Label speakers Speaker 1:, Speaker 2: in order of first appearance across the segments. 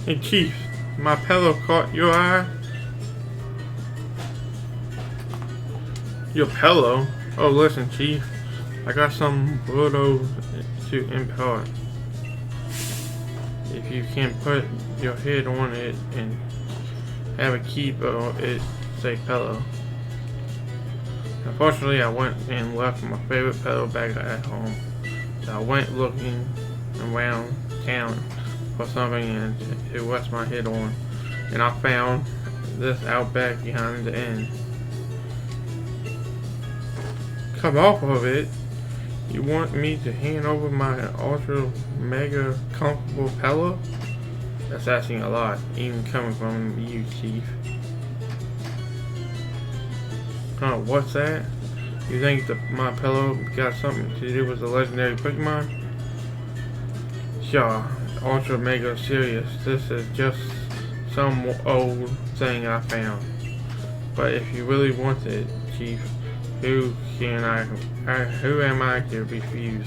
Speaker 1: Hey Chief, my pillow caught your eye? Your pillow? Oh listen Chief, I got some photos to impart. If you can put your head on it and have a keep of it say pillow. Unfortunately I went and left my favorite pillow bag at home. So I went looking around town for something and to rest my head on, and I found this out back behind the inn. Come off of it. You want me to hand over my ultra mega comfortable pillow? That's asking a lot, even coming from you, Chief. What's that? You think my pillow got something to do with the legendary Pokemon? Sure, ultra mega serious. This is just some old thing I found. But if you really want it, Chief, who am I to refuse?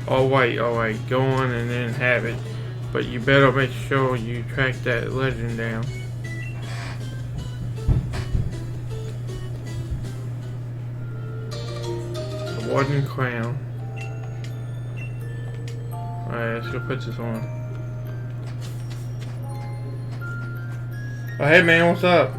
Speaker 1: Alright, go on and then have it. But you better make sure you track that legend down. The Warden Crown. Alright, let's go put this on. Oh hey man, what's up?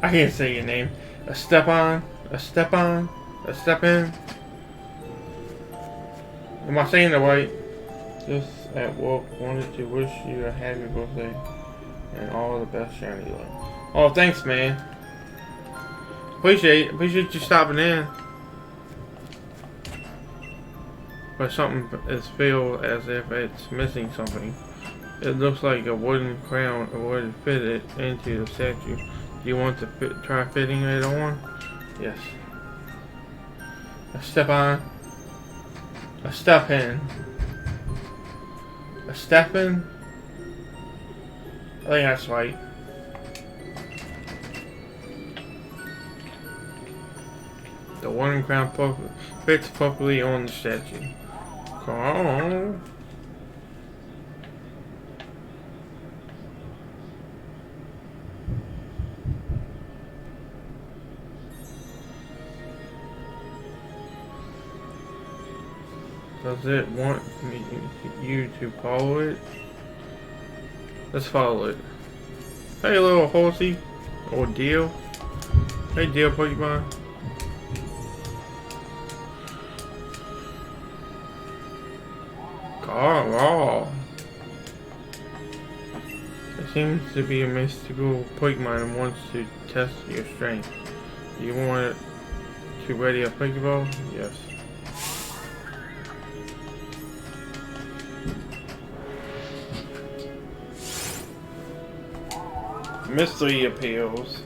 Speaker 1: I can't say your name. A step in. Am I saying it right? Just at work, wanted to wish you a happy birthday and all the best, Shiny Living. Oh, thanks, man. Appreciate you stopping in. But something is feel as if it's missing something. It looks like a wooden crown would fit it into the statue. Do you want to try fitting it on? Yes. A step in. I think that's right. The wooden crown fits perfectly on the statue. Come on. Does it want you to follow it? Let's follow it. Hey little horsey. Or deal. Hey deal Pokemon. Oh. It seems to be a mystical Pokemon and wants to test your strength. Do you want it to ready a Pokeball? Yes. Mystery appeals.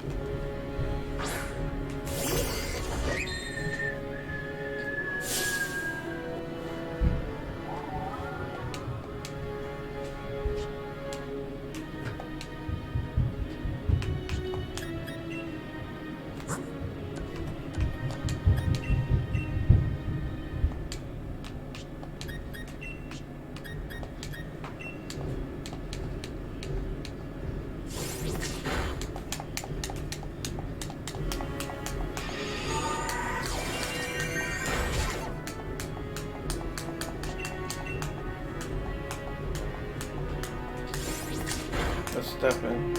Speaker 1: Let's step in.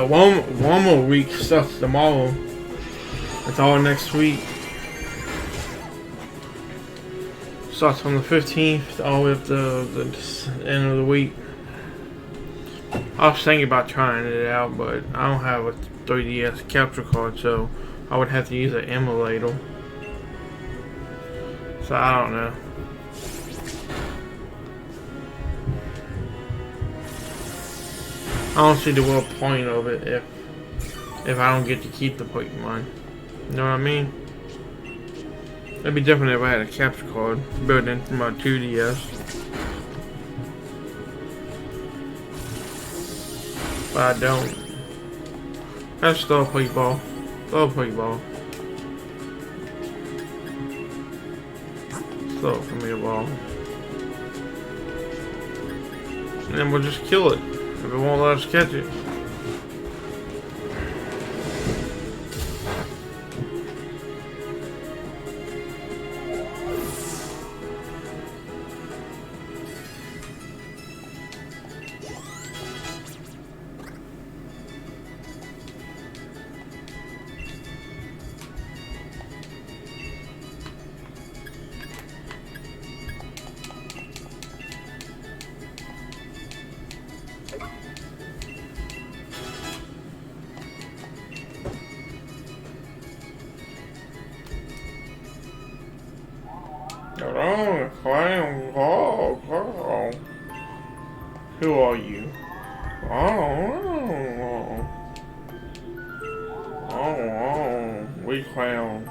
Speaker 1: One more week starts tomorrow. It's all next week. Starts from the 15th all the way up to the end of the week. I was thinking about trying it out, but I don't have a 3DS capture card, so I would have to use an emulator. So I don't know. I don't see the real point of it if I don't get to keep the Pokemon. You know what I mean? It'd be different if I had a capture card built into my 2DS. But I don't. That's still a Pokeball. Still a Pokeball. Still a familiar ball. And then we'll just kill it if it won't let us catch it. Who are you? We clown.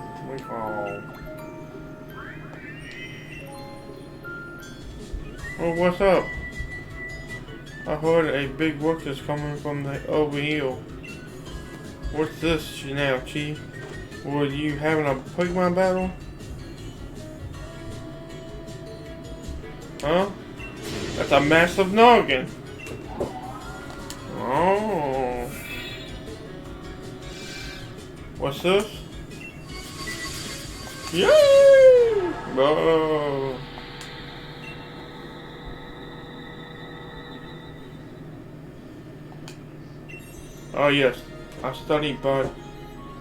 Speaker 1: Oh, what's up? I heard a big ruckus coming from the over here. What's this now, Chief? Were you having a Pokemon battle? Huh? That's a massive noggin. Oh. What's this? Yay! Oh. Oh yes, I studied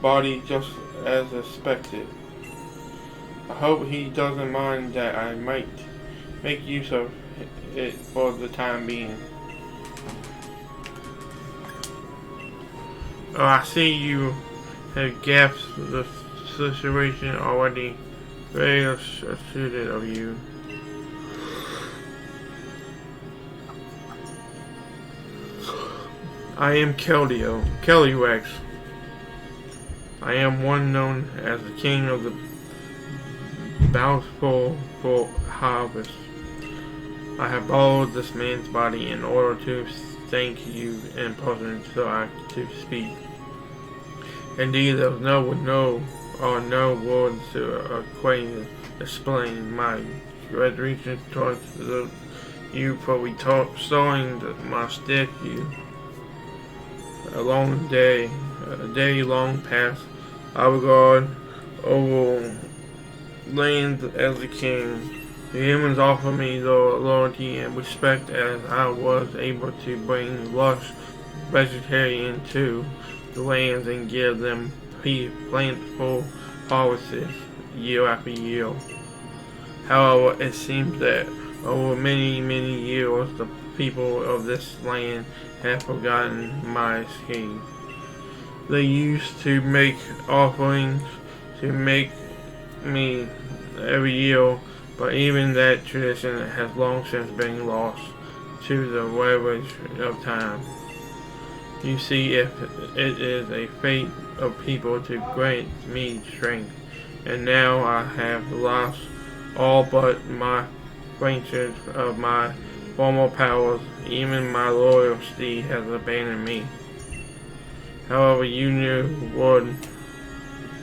Speaker 1: body just as expected. I hope he doesn't mind that I might make use of it for the time being. Oh, I see you have gasped the situation already. Very astute of you. I am Clayrex. I am one known as the king of the bountiful harvest. I have borrowed this man's body in order to thank you in person so I to speak. Indeed, there was no words to explain my gratitude towards you for restoring my statue. A day-long past, I regard over lands as a king. The humans offer me their loyalty and respect as I was able to bring lush vegetarian to the lands and give them plentiful harvests year after year. However, it seems that over many years the people of this land have forgotten my scheme. They used to make offerings to make me every year, but even that tradition has long since been lost to the ravage of time. You see, if it is a fate of people to grant me strength, and now I have lost all but my branches of my former powers, even my loyalty has abandoned me. However, you were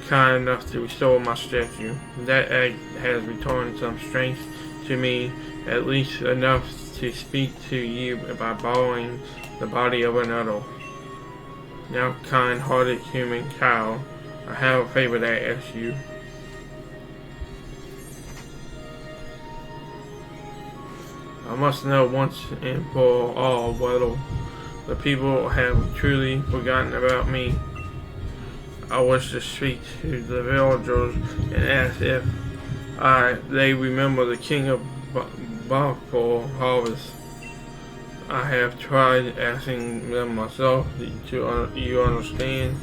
Speaker 1: kind enough to restore my statue. That act has returned some strength to me, at least enough to speak to you by borrowing the body of another. Now, kind-hearted human cow, I have a favor to ask you. I must know once and for all whether the people have truly forgotten about me. I wish to speak to the villagers and ask if they remember the king of bountiful harvest. I have tried asking them myself. You understand?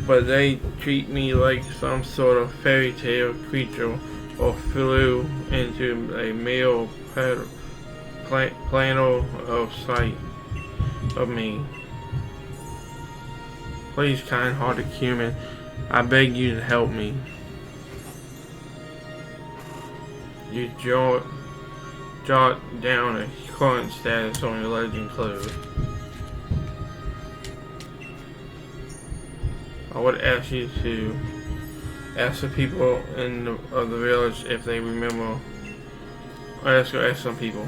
Speaker 1: but they treat me like some sort of fairy tale creature or flew into a male plano of sight of me. Please, kind-hearted human, I beg you to help me. You jot down a current status on your legend clue. I would ask you to ask the people of the village if they remember. Let's go ask some people.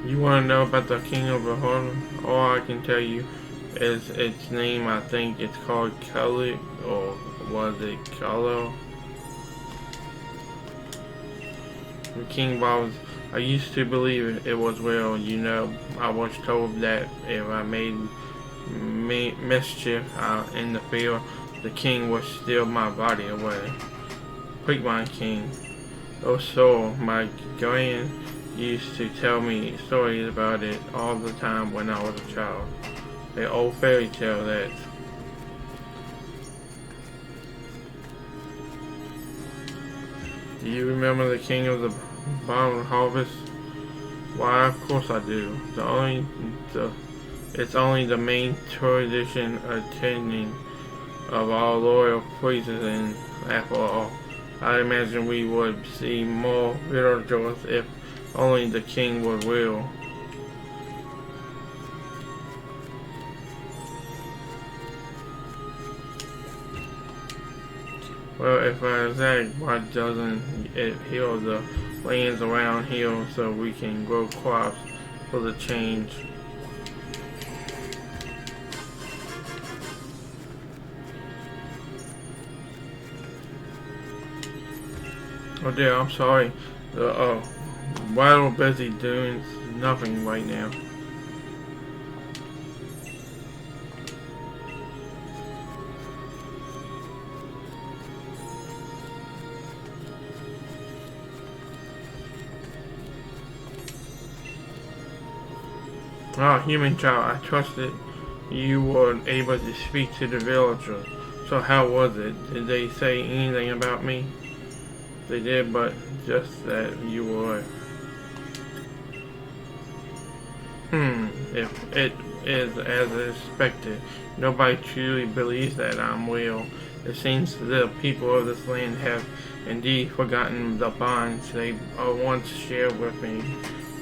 Speaker 1: You want to know about the King of the Horn? All I can tell you is its name. I think it's called Shocklyy, or was it Shocklyy? The King Bob. I used to believe it was real. You know, I was told that if I made mischief out in the field, the king would steal my body away. Pokemon King. Also, my grand used to tell me stories about it all the time when I was a child. The old fairy tale that do you remember the king of the bottom harvest? Why, of course I do. It's only the main tradition attending of all loyal priests, and after all, I imagine we would see more villagers if only the king would will. Well, if I zag, why doesn't it heal the lands around here so we can grow crops for the change? Oh dear, I'm sorry. While we're busy doing nothing right now. Ah, human child, I trusted you were able to speak to the villagers. So how was it? Did they say anything about me? They did, but just that you were. If it is as expected, nobody truly believes that I'm real. It seems the people of this land have indeed forgotten the bonds they once shared with me.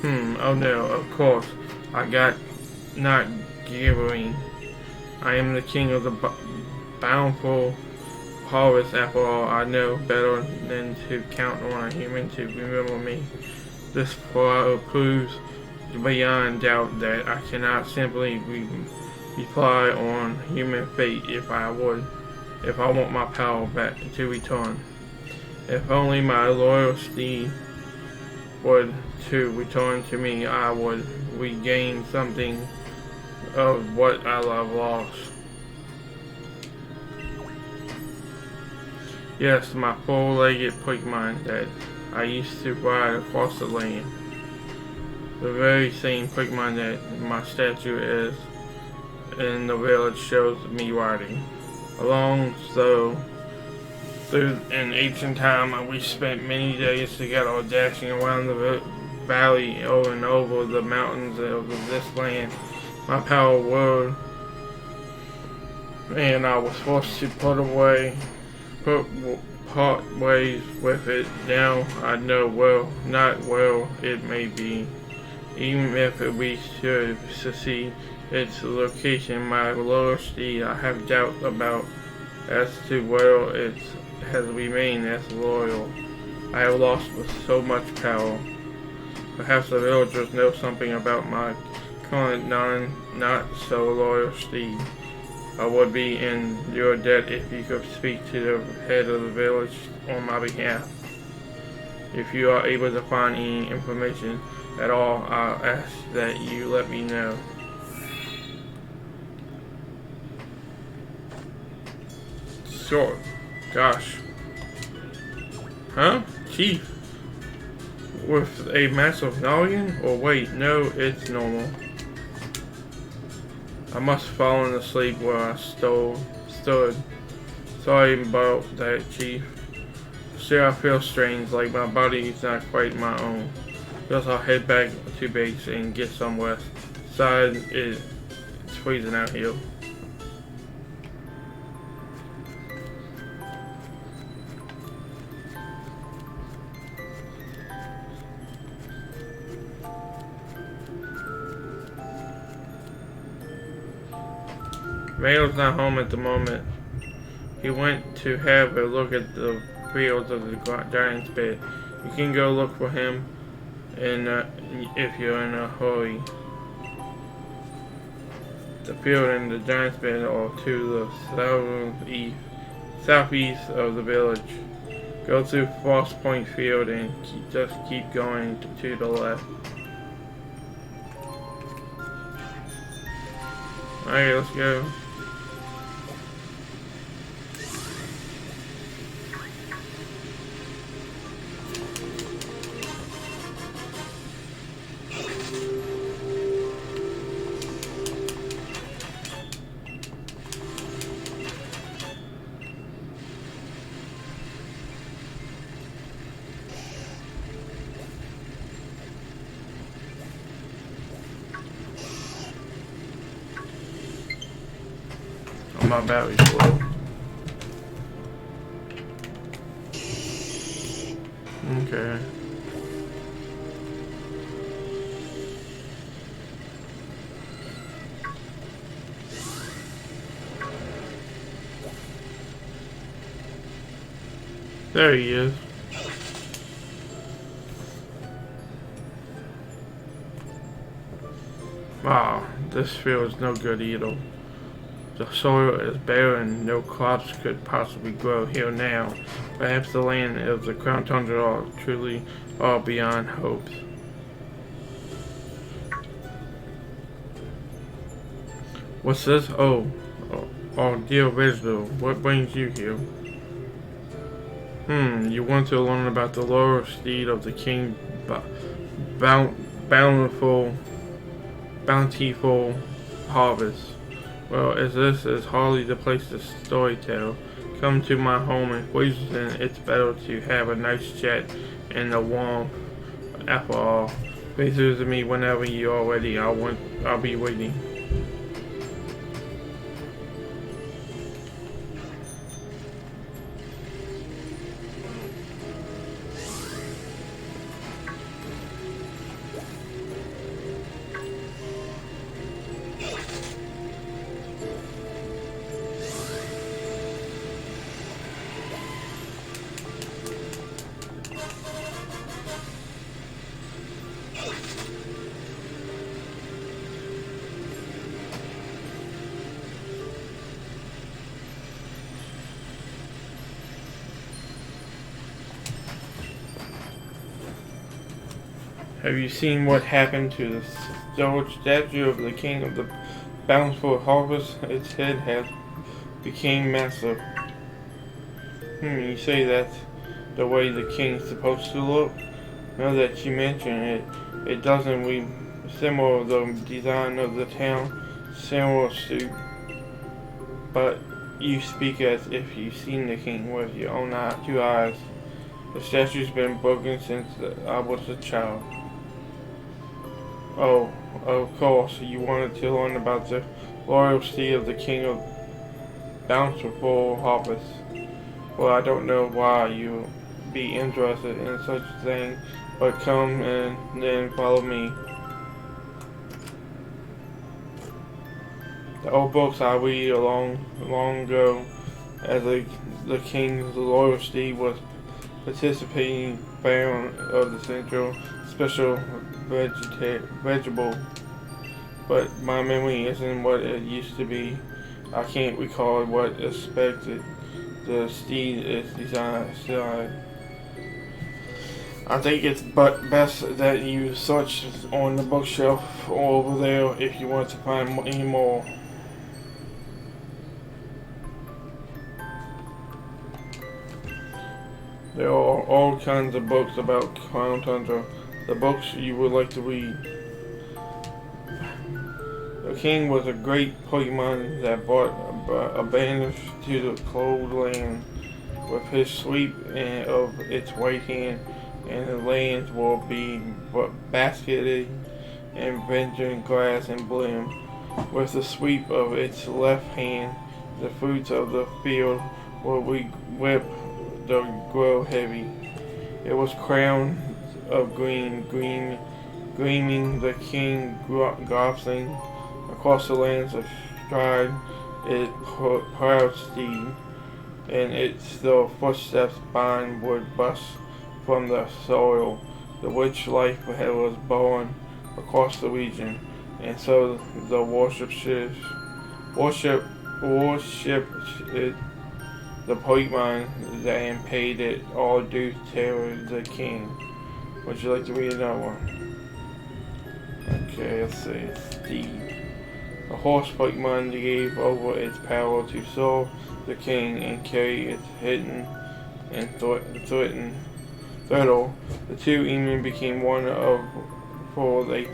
Speaker 1: Oh no, of course. I got not gibbering. I am the king of the bountiful harvest. After all, I know better than to count on a human to remember me. This proves beyond doubt that I cannot simply rely on human fate if I want my power back to return. If only my loyalty would to return to me, I would regain something of what I have lost. Yes, my four-legged Pokemon that I used to ride across the land. The very same Pokemon that my statue is in the village shows me riding. Along so through an ancient time, we spent many days together dashing around the valley over and over the mountains of this land. My power were, and I was forced to part ways with it. Now I know not well it may be. Even if we should succeed, its location, my loyalty, I have doubt about as to whether it has remained as loyal. I have lost with so much power. Perhaps the villagers know something about my current not so loyal steed. I would be in your debt if you could speak to the head of the village on my behalf. If you are able to find any information at all, I'll ask that you let me know. Sure. Gosh. Huh? Chief. with a massive noggin? Or wait, no, it's normal. I must have fallen asleep where I stood. Sorry about that, Chief. Still, I feel strange, like my body is not quite my own. Guess I'll head back to base and get some rest. Besides, it's freezing out here. Rayo's not home at the moment. He went to have a look at the fields of the giant's bed. You can go look for him if you're in a hurry. The field and the giant's bed are to the southeast of the village. Go to Frost Point Field and just keep going to the left. Alright, let's go. My battery's low. Okay. There he is. Wow, this field is no good either. The soil is barren, no crops could possibly grow here now. Perhaps the land of the Crown Tundra are truly all beyond hopes. What's this? Oh, dear Rizzo, what brings you here? You want to learn about the loyal steed of the King bountiful harvest. Well, as this is hardly the place to storytell, come to my home in Queensland. It's better to have a nice chat in the warmth. After all, please visit me whenever you are ready. I'll be waiting. Have you seen what happened to the statue of the King of the Bountiful Harvest? Its head has become massive. You say that's the way the king's supposed to look? Now that you mention it, it doesn't resemble the design of the town, similar to. But you speak as if you've seen the king with your own two eyes. The statue's been broken since I was a child. Oh, of course, you wanted to learn about the loyalty of the King of Bountiful Harvest. Well, I don't know why you'd be interested in such a thing, but come and then follow me. The old books I read long ago, as the King's loyalty was participating bound of the Central Special vegetable, but my memory isn't what it used to be. I can't recall what expected the steed is designed. I think it's best that you search on the bookshelf over there if you want to find any more. There are all kinds of books about Crown Tundra. The books you would like to read. The king was a great Pokemon that brought a banish to the cold land. With his sweep of its right hand, and the lands will be basketed in verdant grass and bloom. With the sweep of its left hand, the fruits of the field will whip the grow heavy. It was crowned of gleaming the king galloping across the lands astride its proud steed, and its the footsteps bind would bust from the soil. The witch life was born across the region, and so the worship it, the Pokemon and paid it all due to the king. Would you like to read another one? Okay, let's see. Steed. The horse Pokemon gave over its power to solve the king and carry its hidden and threatle. The two even became one for a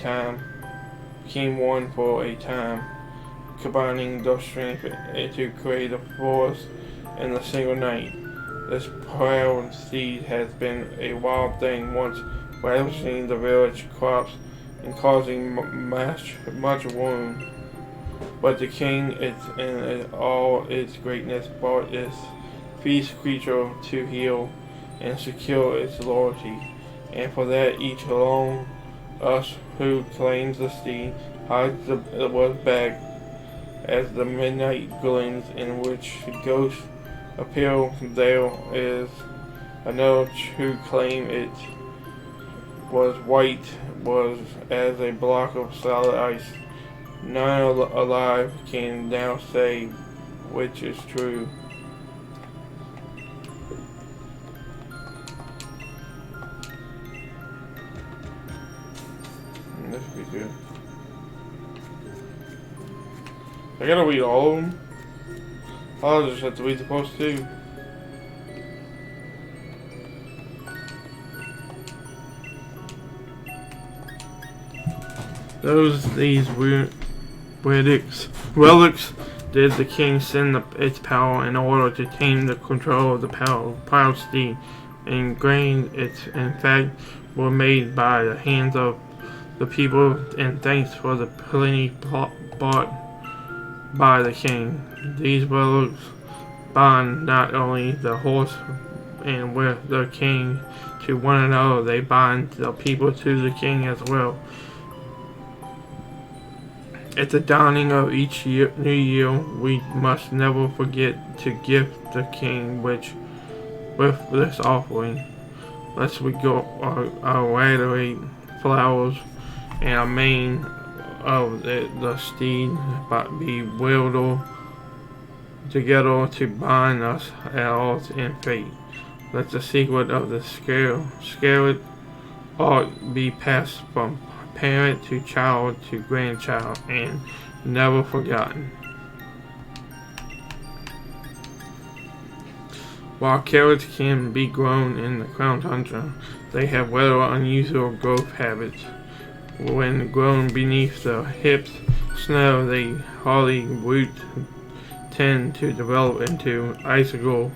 Speaker 1: time, combining their strength to create a force in a single night. This proud steed has been a wild thing, once ravaging the village crops and causing much wound. But the king, in all its greatness, brought its beast creature to heal and secure its loyalty. And for that, each alone, us who claims the steed, hides was back as the midnight glens in which ghosts appeal. There is another who claim it was white, was as a block of solid ice. None alive can now say which is true. This would be good. I gotta read all of them. I'll just have to read the post too. These relics did the king send its power in order to tame the control of the proud steed, and grain its in fact were made by the hands of the people, and thanks for the plenty bought by the king. These relics bond not only the horse and with the king to one another, they bind the people to the king as well. At the dawning of each new year, we must never forget to gift the king with this offering. Lest we go irradiate flowers and a mane of the steed be wielded together to bind us all in fate. Let the secret of the scarlet art be passed from parent to child to grandchild and never forgotten. While carrots can be grown in the Crown Tundra, they have rather unusual growth habits. When grown beneath the hips snow, they hardy roots tend to develop into ice root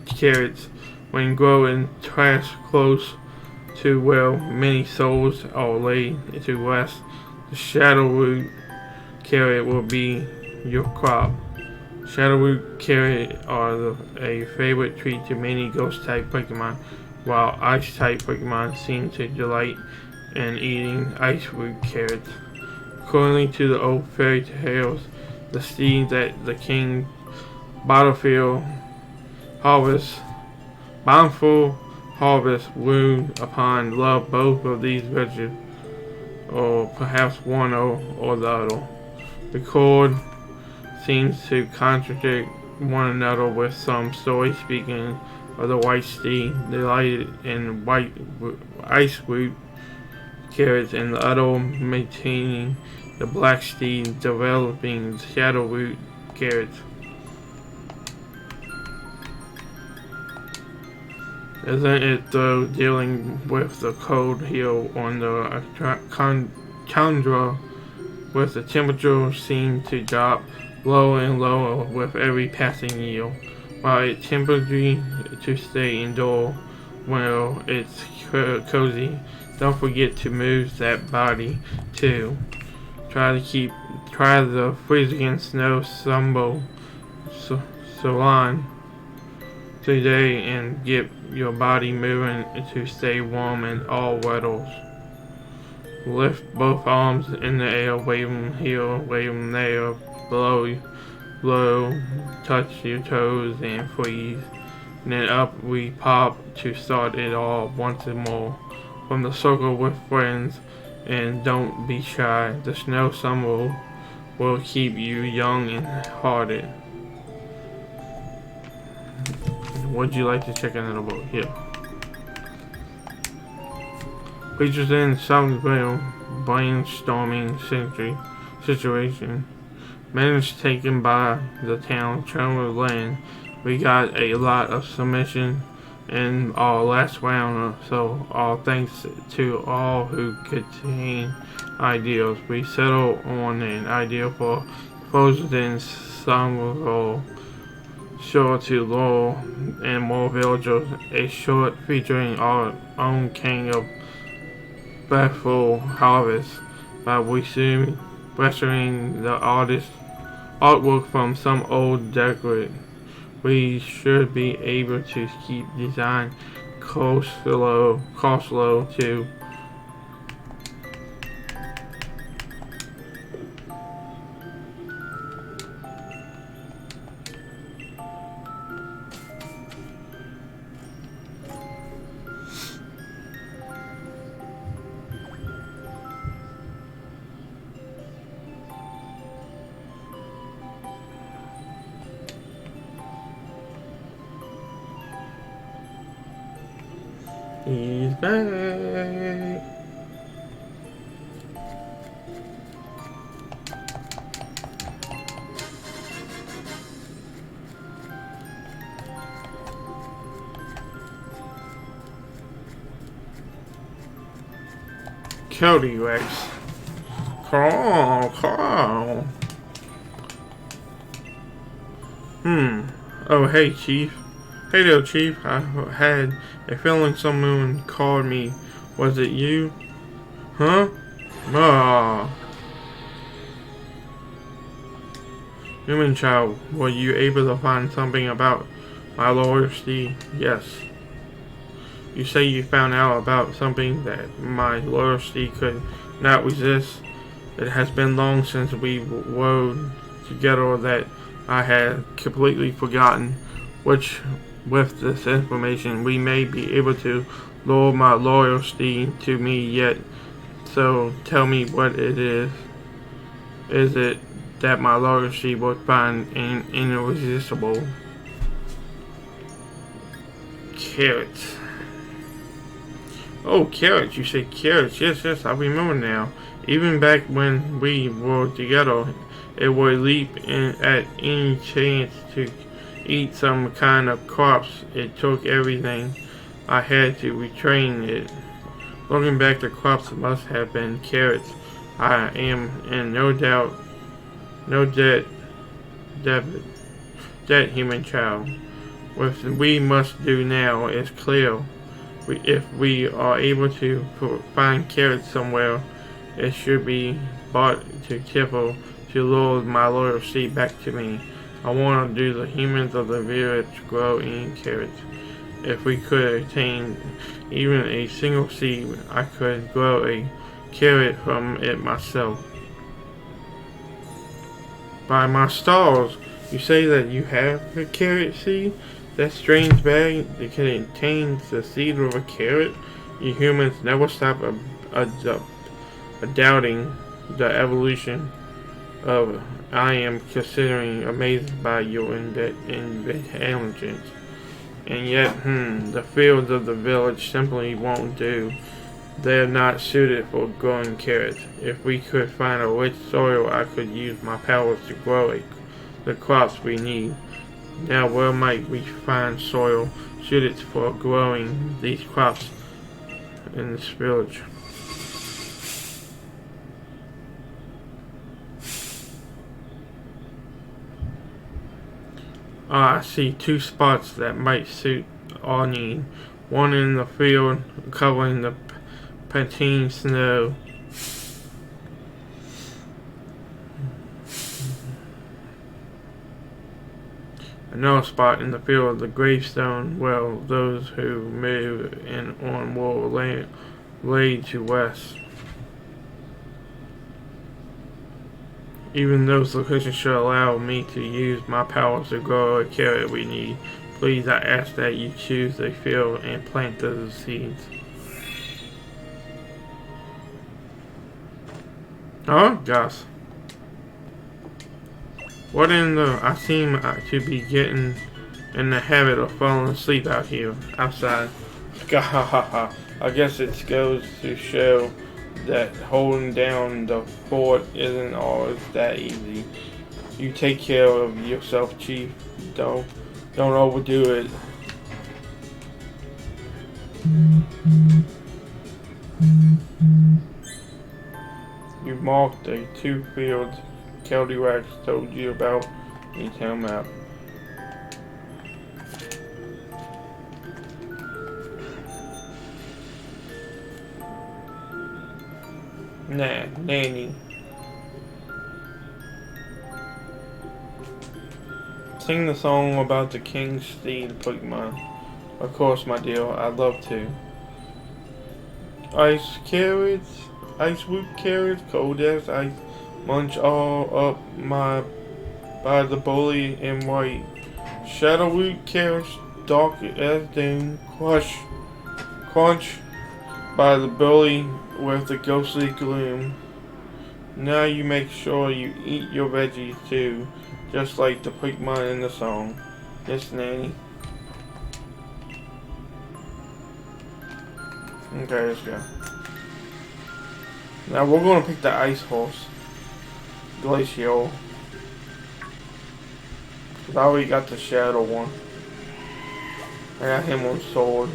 Speaker 1: carrots. When grown trash close to where many souls are laid to rest, the shadow root carrot will be your crop. Shadow root carrot are a favorite treat to many ghost type Pokemon, while ice type Pokemon seem to delight in eating ice root carrots. According to the old fairy tales, the steed that the king bountiful harvest wound upon love both of these virtues, or perhaps one or the other. The chord seems to contradict one another, with some stories speaking of the white steed delighted in white ice root carrots, and the other maintaining the black steed developing shadow root carrots. Isn't it though, dealing with the cold here on the tundra, with the temperature seem to drop lower and lower with every passing year, while it's tempting to stay indoor where it's cozy. Don't forget to move that body too. Try the freezing snow salon today and get your body moving to stay warm in all weathers. Lift both arms in the air, wave them here, wave them there, blow, touch your toes and freeze. And then up we pop to start it all once more. From the circle with friends, and don't be shy. The snow summer will keep you young and hearted. Would you like to check another book? Here. Features in Shocklyy brainstorming situation. Minutes taken by the town Chamberlain. We got a lot of submission in our last round, so all thanks to all who contain ideas. We settled on an idea for Frozen Summer, sure to lure and more villagers. A short featuring our own king of Breathful Harvest by rescuing the artwork from some old decorate. We should be able to keep design cost low too. He's back. Clayrex. Carl. Oh, hey, Chief. Hey there, Chief. I had a feeling someone called me. Was it you? Huh? Human child, were you able to find something about my loyalty? Yes. You say you found out about something that my loyalty could not resist. It has been long since we rode together that I had completely forgotten which. With this information, we may be able to lure my loyalty to me yet. So tell me what it is. Is it that my loyalty would find irresistible? Carrots. Oh, carrots. You said carrots. Yes, I remember now. Even back when we were together, it would leap in at any chance to eat some kind of crops. It took everything I had to retrain it. Looking back, the crops must have been carrots. I am in no debt, human child. What we must do now is clear. If we are able to find carrots somewhere, it should be brought to Tipple to lure my loyalty back to me. I want to do the humans of the village grow eating carrots. If we could attain even a single seed, I could grow a carrot from it myself. By my stars, you say that you have a carrot seed? That strange bag that contains the seed of a carrot? You humans never stop doubting the evolution of. I am considering amazed by your intelligence. And yet, the fields of the village simply won't do. They're not suited for growing carrots. If we could find a rich soil, I could use my powers to grow the crops we need. Now where might we find soil suited for growing these crops in this village? I see two spots that might suit our need. One in the field covering the patina snow. Another spot in the field of the gravestone where those who move in on will lay to rest. Even those locations should allow me to use my powers to grow a carrot we need. Please, I ask that you choose a field and plant those seeds. Oh, gosh. What in the... I seem to be getting in the habit of falling asleep out here, outside. I guess it goes to show that holding down the fort isn't always that easy. You take care of yourself, Chief. Don't overdo it. You marked the two fields Clayrex told you about. You tell them out. Nah, Nanny. Sing the song about the King Steed Pokemon. Of course, my dear, I'd love to. Ice carrots, ice root carrots, cold as ice, munch all up by the bully in white. Shadow root carrots, dark as doom, crunch by the bully with the ghostly gloom. Now you make sure you eat your veggies too, just like the Pokemon in the song. Yes, Nanny. Okay, let's go. Now we're gonna pick the ice horse, Glacial. Cause I already got the shadow one. I got him on sword.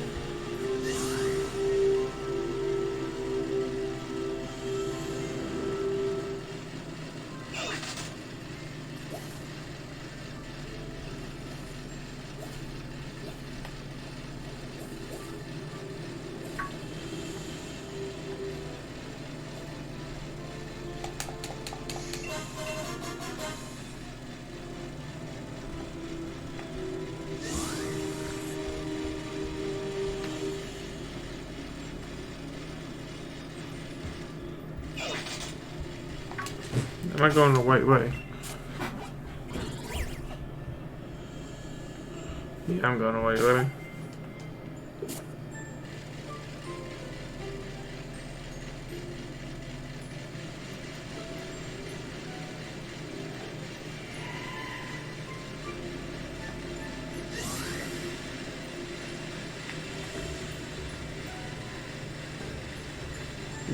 Speaker 1: Am I going the right way? Yeah, I'm going the right way.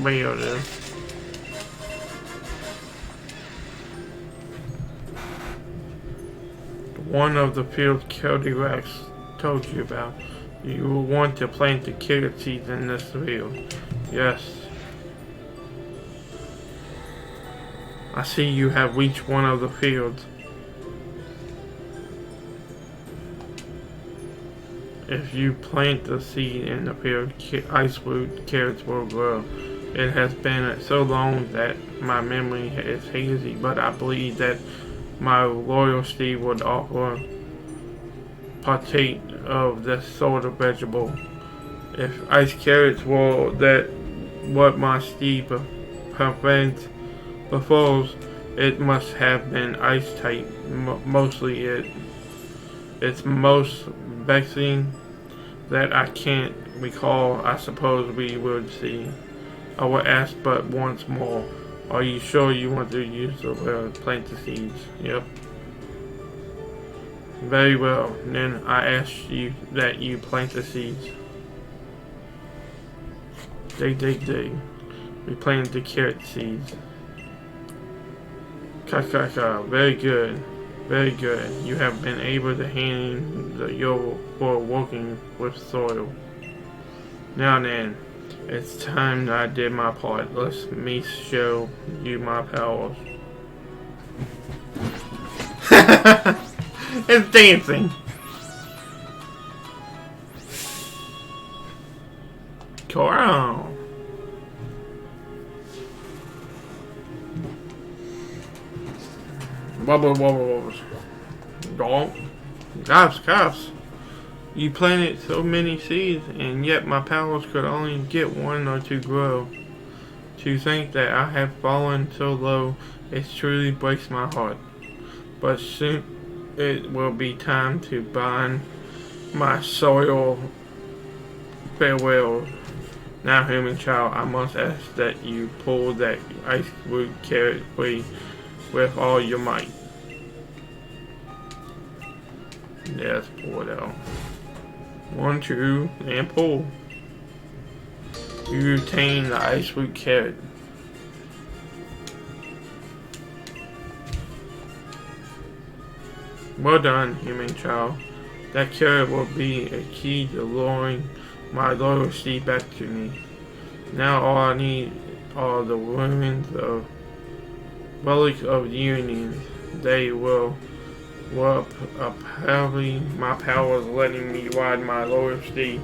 Speaker 1: Way out there. One of the fields Clayrex told you about. You will want to plant the carrot seeds in this field. Yes. I see you have reached one of the fields. If you plant the seed in the field, ice root carrots will grow. It has been so long that my memory is hazy, but I believe that my loyalty would offer partake of this sort of vegetable. If ice carrots were that what my steed prevents befalls, it must have been ice type. Mostly it's most vexing that I can't recall. I suppose we would see. I will ask but once more. Are you sure you want to use the plant the seeds? Yep. Very well. Then I ask you that you plant the seeds. Dig. We planted the carrot seeds. Very good. Very good. You have been able to handle your for working with soil. Now then, it's time that I did my part. Let me show you my powers. It's dancing. Wow. Wobble, wobble, wobbles. Donk. Gosh. You planted so many seeds, and yet my powers could only get one or two grow. To think that I have fallen so low, it truly breaks my heart. But soon it will be time to bind my soil farewell. Now, human child, I must ask that you pull that ice root carrot free with all your might. Let's pull it out. 1, 2, and pull. You retain the ice root carrot. Well done, human child. That carrot will be a key to luring my loyalty back to me. Now all I need are the ruins of relics of unions. They will apparently my powers letting me ride my loyalty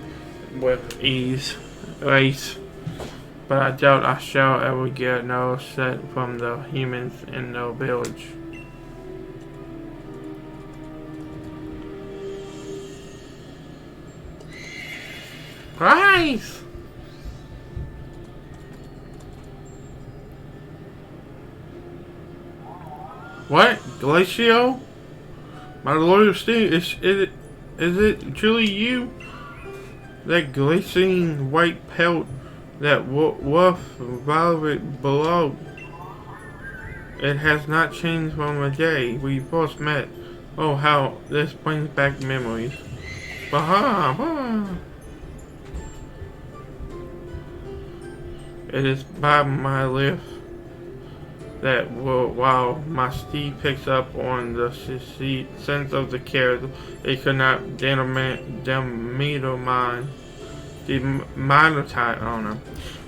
Speaker 1: with ease. But I doubt I shall ever get another set from the humans in the village. Price! What? Glacio? My loyalty, is it truly you? That glistening white pelt, that rough violet below. It has not changed from the day we first met. Oh, how this brings back memories. Baha! It is by my lips that while my steed picks up on the sense of the carrot, it could not determine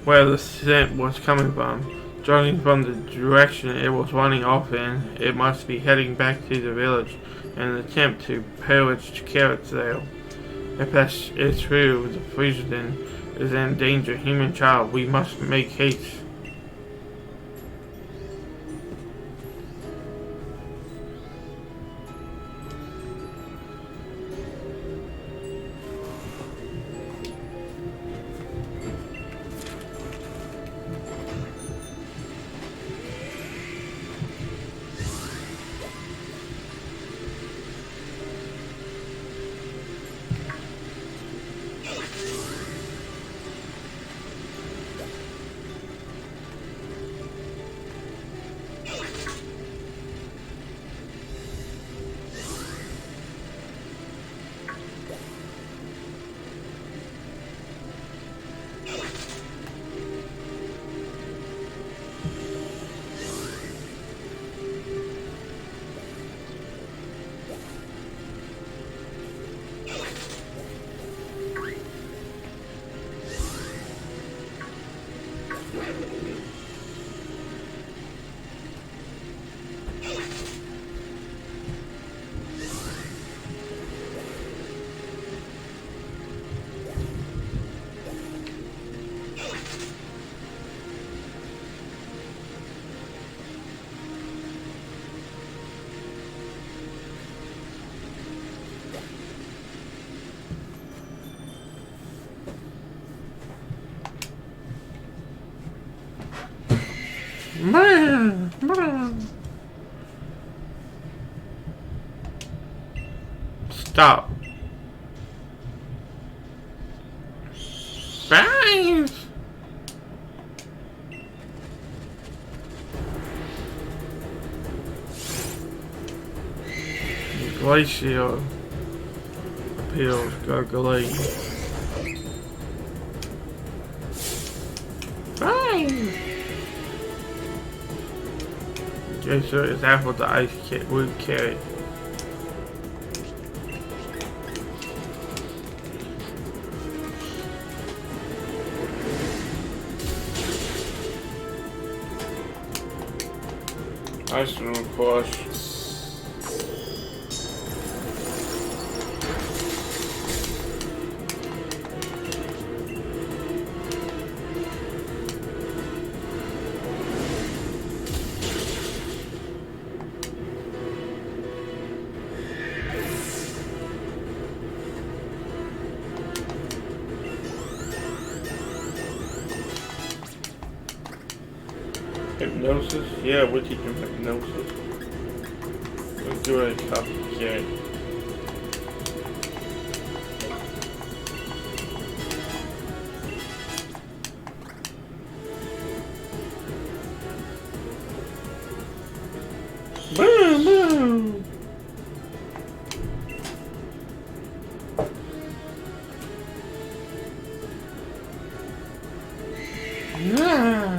Speaker 1: where the scent was coming from. Judging from the direction it was running off in, it must be heading back to the village in an attempt to pillage carrots there. If that is true, the president is in danger. Human child, we must make haste. Stop. Thanks. Glacial appeals Gargly. Fine. Okay, so it's after the ice would carry. Ice cream crush. Hypnosis? Yeah, we'll teach him hypnosis. Let's do a copycat. Boom, boom! Yeah.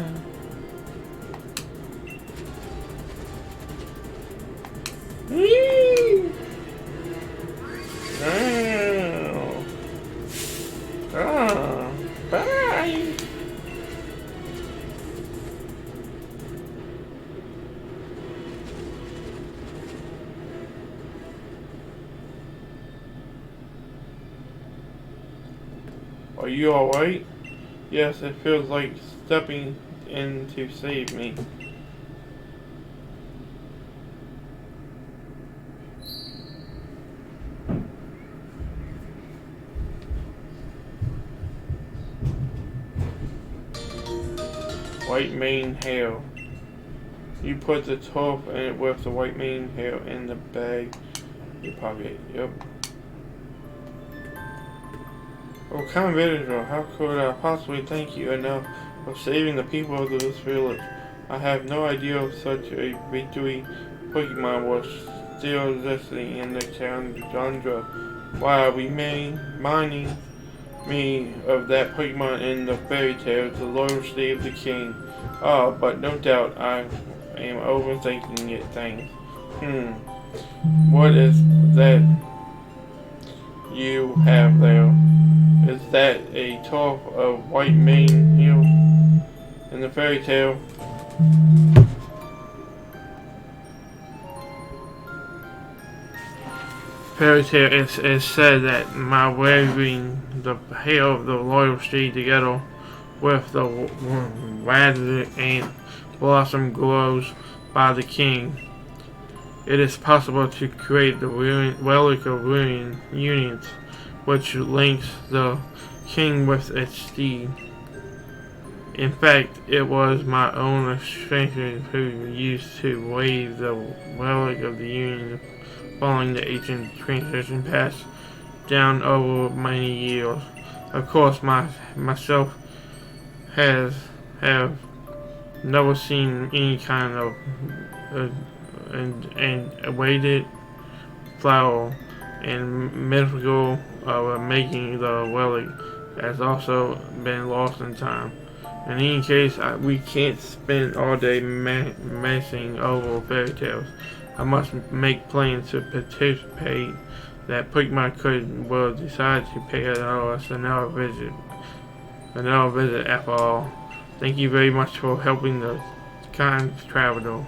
Speaker 1: Bye. Are you alright? Yes, it feels like stepping in to save me. White mane hair. You put the top in it with the white mane hair in the bag. You pocket. Yep. Oh, kind of villager, how could I possibly thank you enough for saving the people of this village? I have no idea of such a victory. Pokemon was still existing in the Chandra. Why are we mining me of that Pokemon in the fairy tale, the loyalty of the king? Oh, but no doubt I am overthinking it, things. What is that you have there? Is that a top of white mane here in the fairy tale? Fairy tale is said that my wearing the hair of the loyalty together with the rather and blossom glows by the king. It is possible to create the relic of ruin unions, which links the king with its steed. In fact, it was my own stranger who used to wave the relic of the union following the ancient transition passed down over many years. Of course, myself have never seen any kind of and weighted flower and mythical making the relic has also been lost in time. In any case, we can't spend all day messing over fairy tales. I must make plans to participate that Pokemon will decide to pay us another visit. Another visit after all. Thank you very much for helping the kind traveler.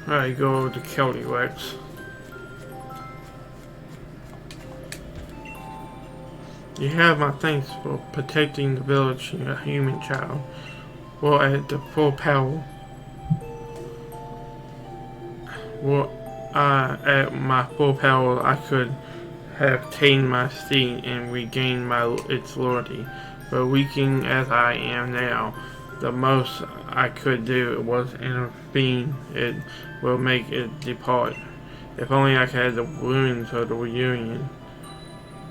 Speaker 1: Alright, go over to Clayrex. You have my thanks for protecting the village, a human child. Well, at the full power. Well, at my full power, I could have tamed my steed and regained its loyalty. But weakened as I am now, the most I could do was intervene. It will make it depart. If only I had the wounds of the reunion,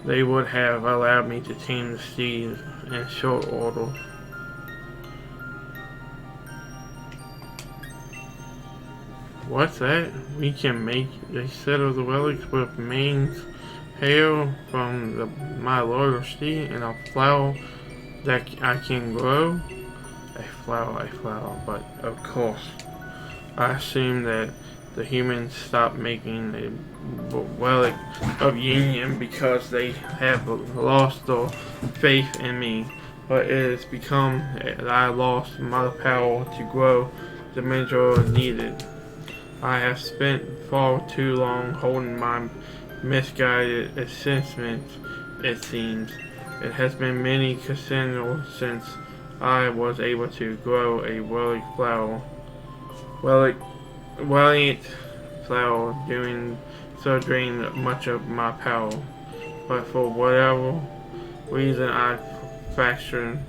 Speaker 1: they would have allowed me to tame the steed in short order. What's that? We can make a set of the relics with manes, hair from my loyal steed, and a flower that I can grow. A flower, but of course, I assume that the humans stopped making a relic of union because they have lost their faith in me. But it has become that I lost my power to grow the measure needed. I have spent far too long holding my misguided assessments, it seems. It has been many Cassandra since I was able to grow a relic flower. Valiant flower doing so drained much of my power. But for whatever reason I fractured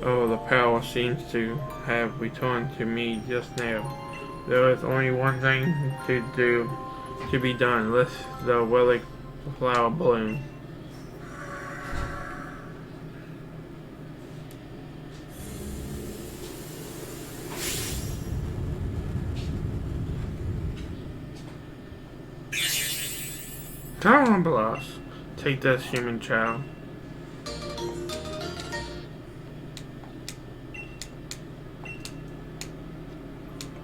Speaker 1: the power seems to have returned to me just now. There is only one thing to be done. Let the relic flower bloom. Come on, take that human child.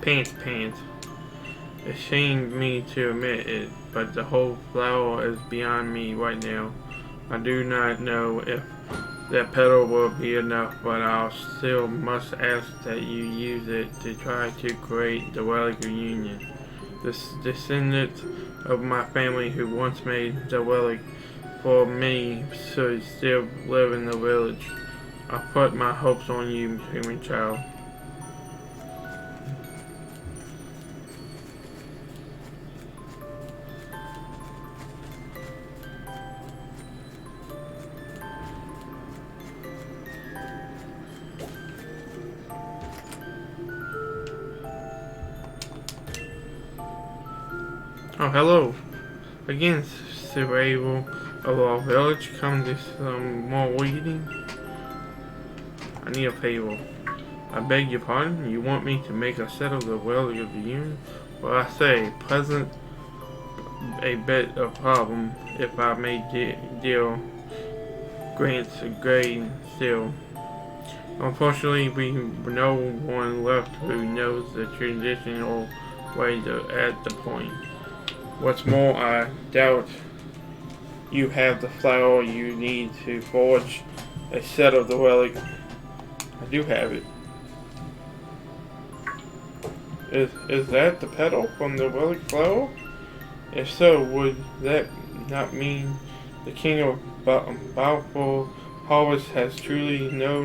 Speaker 1: Pants. It shamed me to admit it, but the whole flower is beyond me right now. I do not know if that petal will be enough, but I still must ask that you use it to try to create the relic reunion. The descendants of my family who once made the relic for me should still live in the village. I put my hopes on you, human child. Oh, hello. Again, survival of our village. Come to some more reading. I need a favor. I beg your pardon. You want me to make a set of the relic of the union? Well, I say, present a bit of problem if I may deal grants a grade still. Unfortunately, we no one left who knows the traditional way to add the point. What's more, I doubt you have the flower you need to forge a set of the relic. I do have it. Is that the petal from the relic flower? If so, would that not mean the king of bountiful harvest has truly no,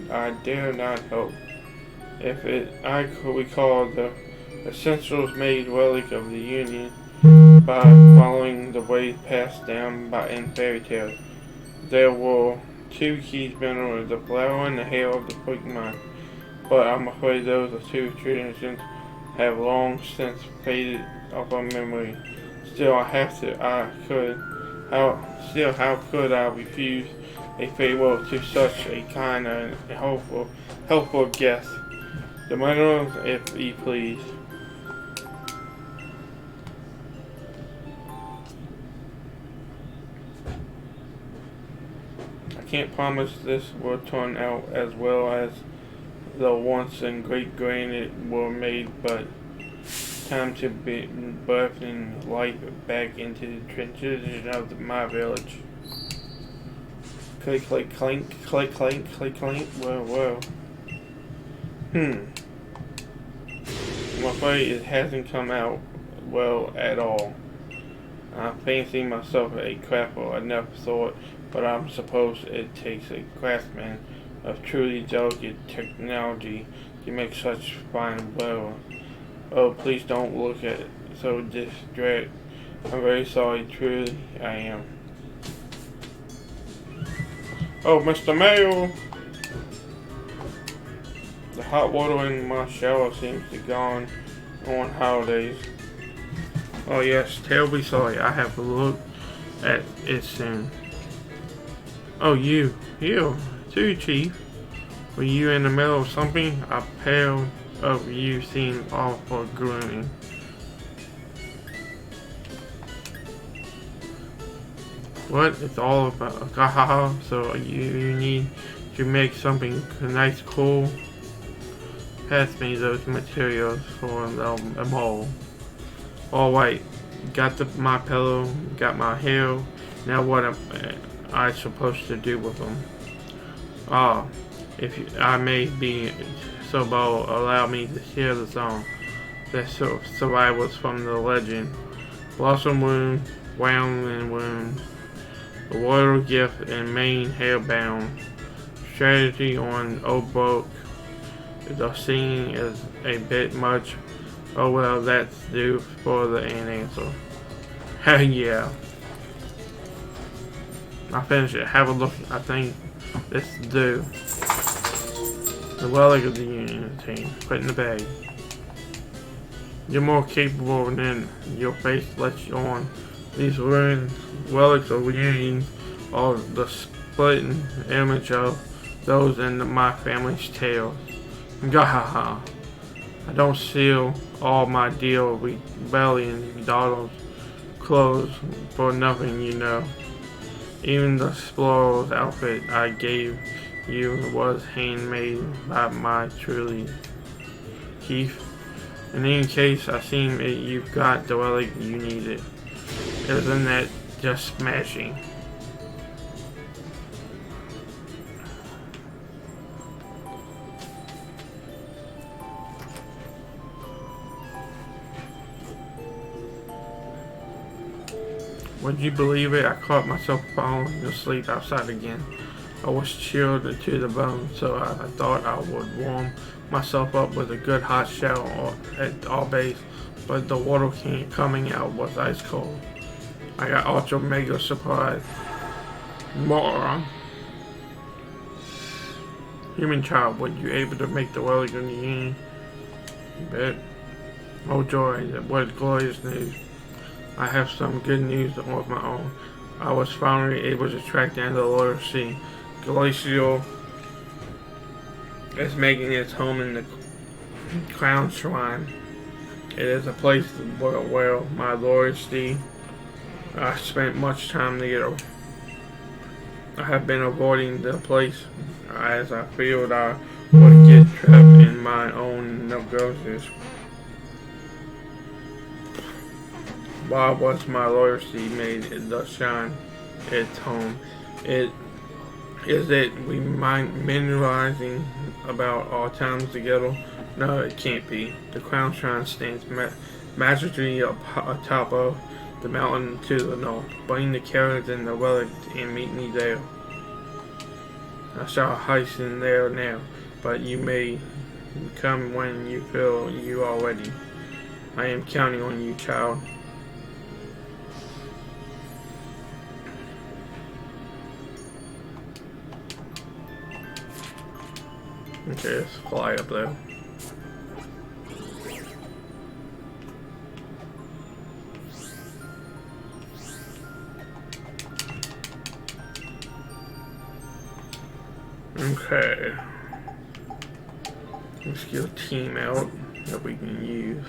Speaker 1: I dare not hope. If I could recall the essentials made relic of the union by following the way passed down in fairy tales. There were two key minerals, the flower and the hair of the Pokemon, but I'm afraid those two traditions have long since faded off our memory. Still, how could I refuse a favor to such a kind and helpful guest? The minerals, if ye please. Can't promise this will turn out as well as the once and great granite were made, but time to be birthing life back into the tradition of my village. Click, click, clink, click, clink, click, clink. Whoa. I'm afraid it hasn't come out well at all. I fancy myself a crafter. I never thought, but I'm supposed it takes a craftsman of truly delicate technology to make such fine metal. Oh, please don't look at it so distraught. I'm very sorry, truly I am. Oh, Mr. Mayo! The hot water in my shower seems to gone on holidays. Oh yes, terribly sorry. I have to look at it soon. Oh, you too, Chief. Were you in the middle of something? A pair of you seem awful gloomy. What? It's all about haha. So you need to make something nice, cool. Pass me those materials for the mold. Alright, got my pillow, got my hair. Now what am I supposed to do with them? Ah, I may be so bold, allow me to share the song that survivors from the legend. Blossom Wound, Wound and Wound, the Royal Gift and Main Hairbound, Strategy on Old Broke. The singing is a bit much. Oh well, that's due for the answer. Hell yeah. I finished it. Have a look. I think this is due. The relic of the Union team. Put in the bag. You're more capable than your face lets you on. These ruined relics of Union are the splitting image of those in my family's tales. Gahaha. I don't seal all my deal rebellion daughters' clothes for nothing, you know. Even the explorer's outfit I gave you was handmade by my truly Chief. In any case, I seem you've got the relic you needed. Isn't that just smashing? Would you believe it? I caught myself falling asleep outside again. I was chilled to the bone, so I thought I would warm myself up with a good hot shower at all base, but the water can coming out was ice cold. I got ultra mega surprised. Moron. Human child, were you able to make the relic in the Union? You bet. Oh joy, what glorious news. I have some good news of my own. I was finally able to track down the Loyal Sea. Glacial is making its home in the Crown Shrine. It is a place where my Loyal Sea I spent much time together. I have been avoiding the place as I feared I would get trapped in my own negotiations. Why was my loyalty made the shine its home? Is it reminiscing about our times together? No, it can't be. The crown shrine stands majestically atop of the mountain to the north. Bring the carriage and the relic and meet me there. I shall hasten there now, but you may come when you feel you are ready. I am counting on you, child. Okay, let's fly up there. Okay. Let's get a team out that we can use.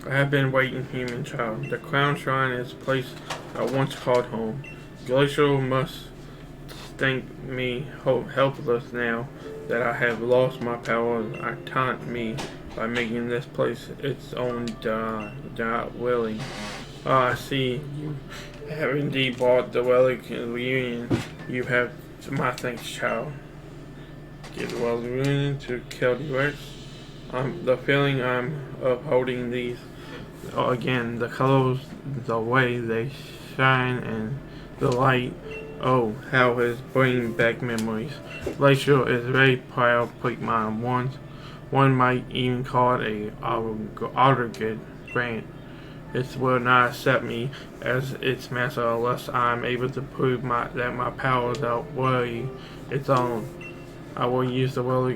Speaker 1: I have been waiting, human child. The Crown Shrine is a place I once called home. Glacial must think me helpless now that I have lost my powers. I taunt me by making this place its own willing. Ah, I see you have indeed bought the relic reunion. You have my thanks, child. Give the relic reunion to Clayrex. The feeling I'm of holding these again, the colors, the way they shine, and the light. Oh, how it's bringing back memories. Glacial is very proud Pokemon. One might even call it a aggregate grant. It will not accept me as its master unless I am able to prove that my powers outweigh its own. I will use the will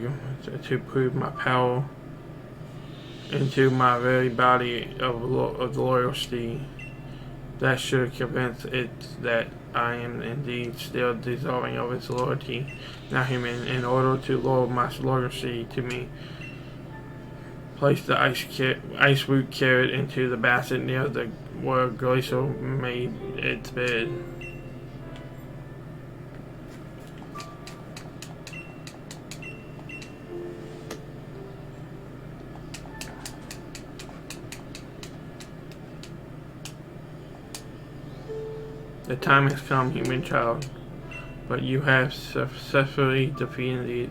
Speaker 1: to prove my power into my very body of loyalty. That should convince it that I am indeed still deserving of its loyalty. Now, human, in order to lower my loyalty to me, place the ice root carrot into the basket near where Glacial made its bed. The time has come, human child, but you have successfully defeated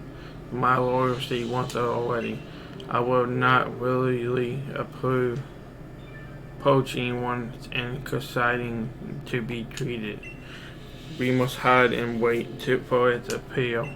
Speaker 1: my loyalty once already. I will not willingly approve poaching one and deciding to be treated. We must hide and wait for its appeal.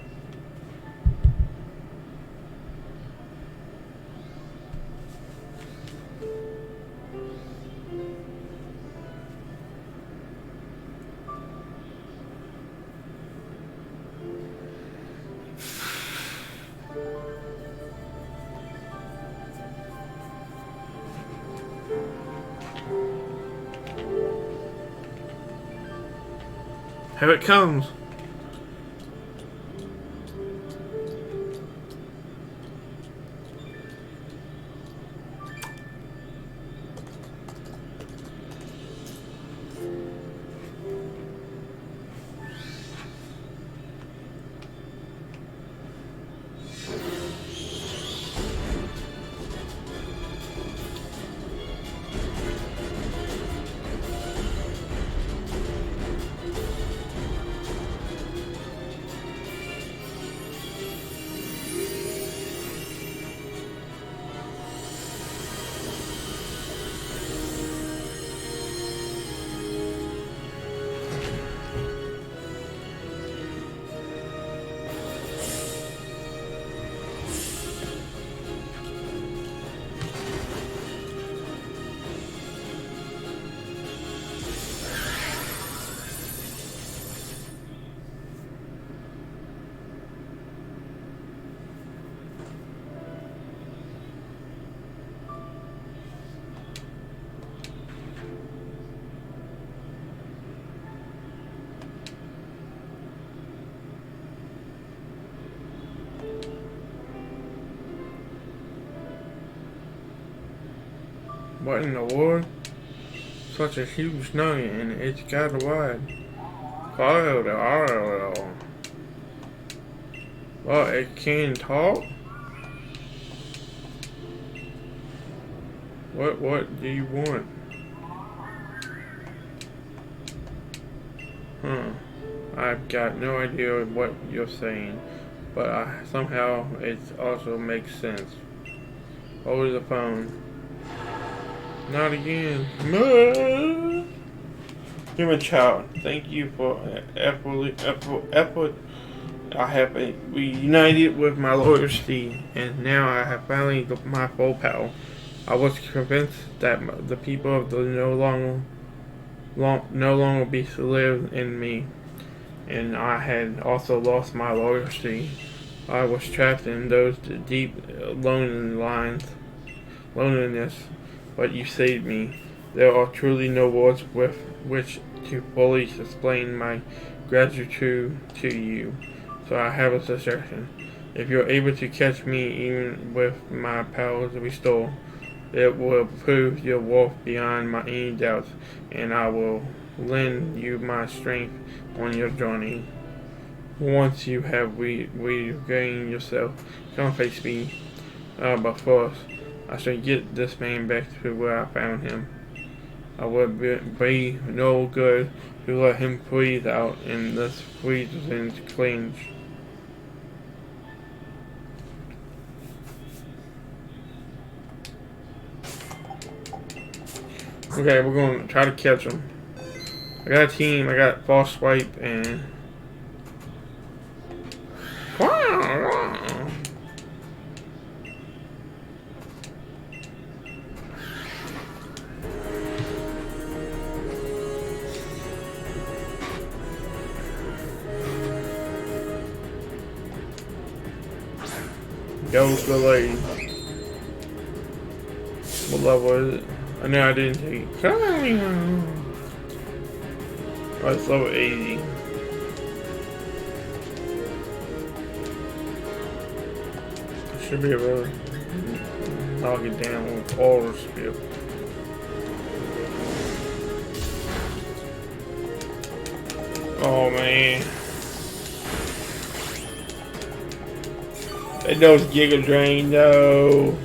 Speaker 1: Here it comes. What in the world? Such a huge nugget and it's got wide. Well, it can talk? What do you want? I've got no idea what you're saying, but somehow it also makes sense. Over the phone. Not again. Human child, thank you for effort. I have reunited with my loyalty, and now I have finally my full power. I was convinced that the people of the no longer be to live in me, and I had also lost my loyalty. I was trapped in those deep loneliness, but you saved me. There are truly no words with which to fully explain my gratitude to you. So I have a suggestion. If you're able to catch me even with my powers restored, It will prove your worth beyond any doubts, and I will lend you my strength on your journey. Once you have regained yourself, come face me. But first, I shall get this man back to where I found him. I would be no good to let him breathe out in this freezing clinch. Okay, we're going to try to catch him. I got a team, I got False Swipe and... Go for the lady. What level is it? I know I didn't take it. Oh, it's level 80. I should be able to knock it down with all speed. Oh man. That knows Giga Drain, no.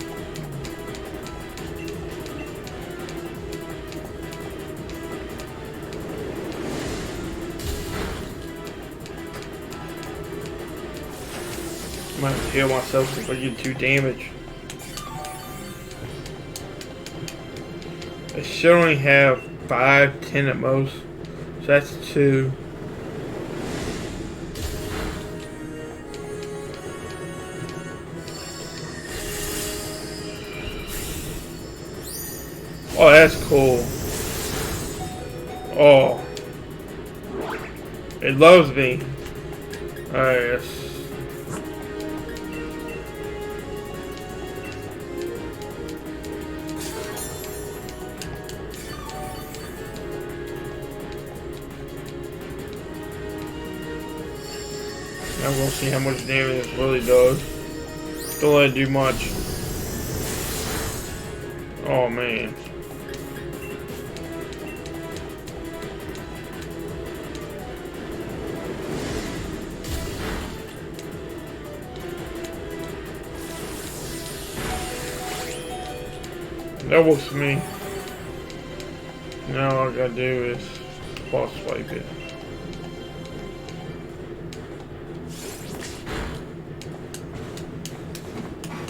Speaker 1: I might heal myself if I get 2 damage. I should only have 5, 10 at most. So that's 2. Oh, that's cool. Oh. It loves me. Alright, yes. I'm gonna see how much damage it really does. Don't let it do much. Oh man. That works for me. Now all I gotta do is boss swipe it.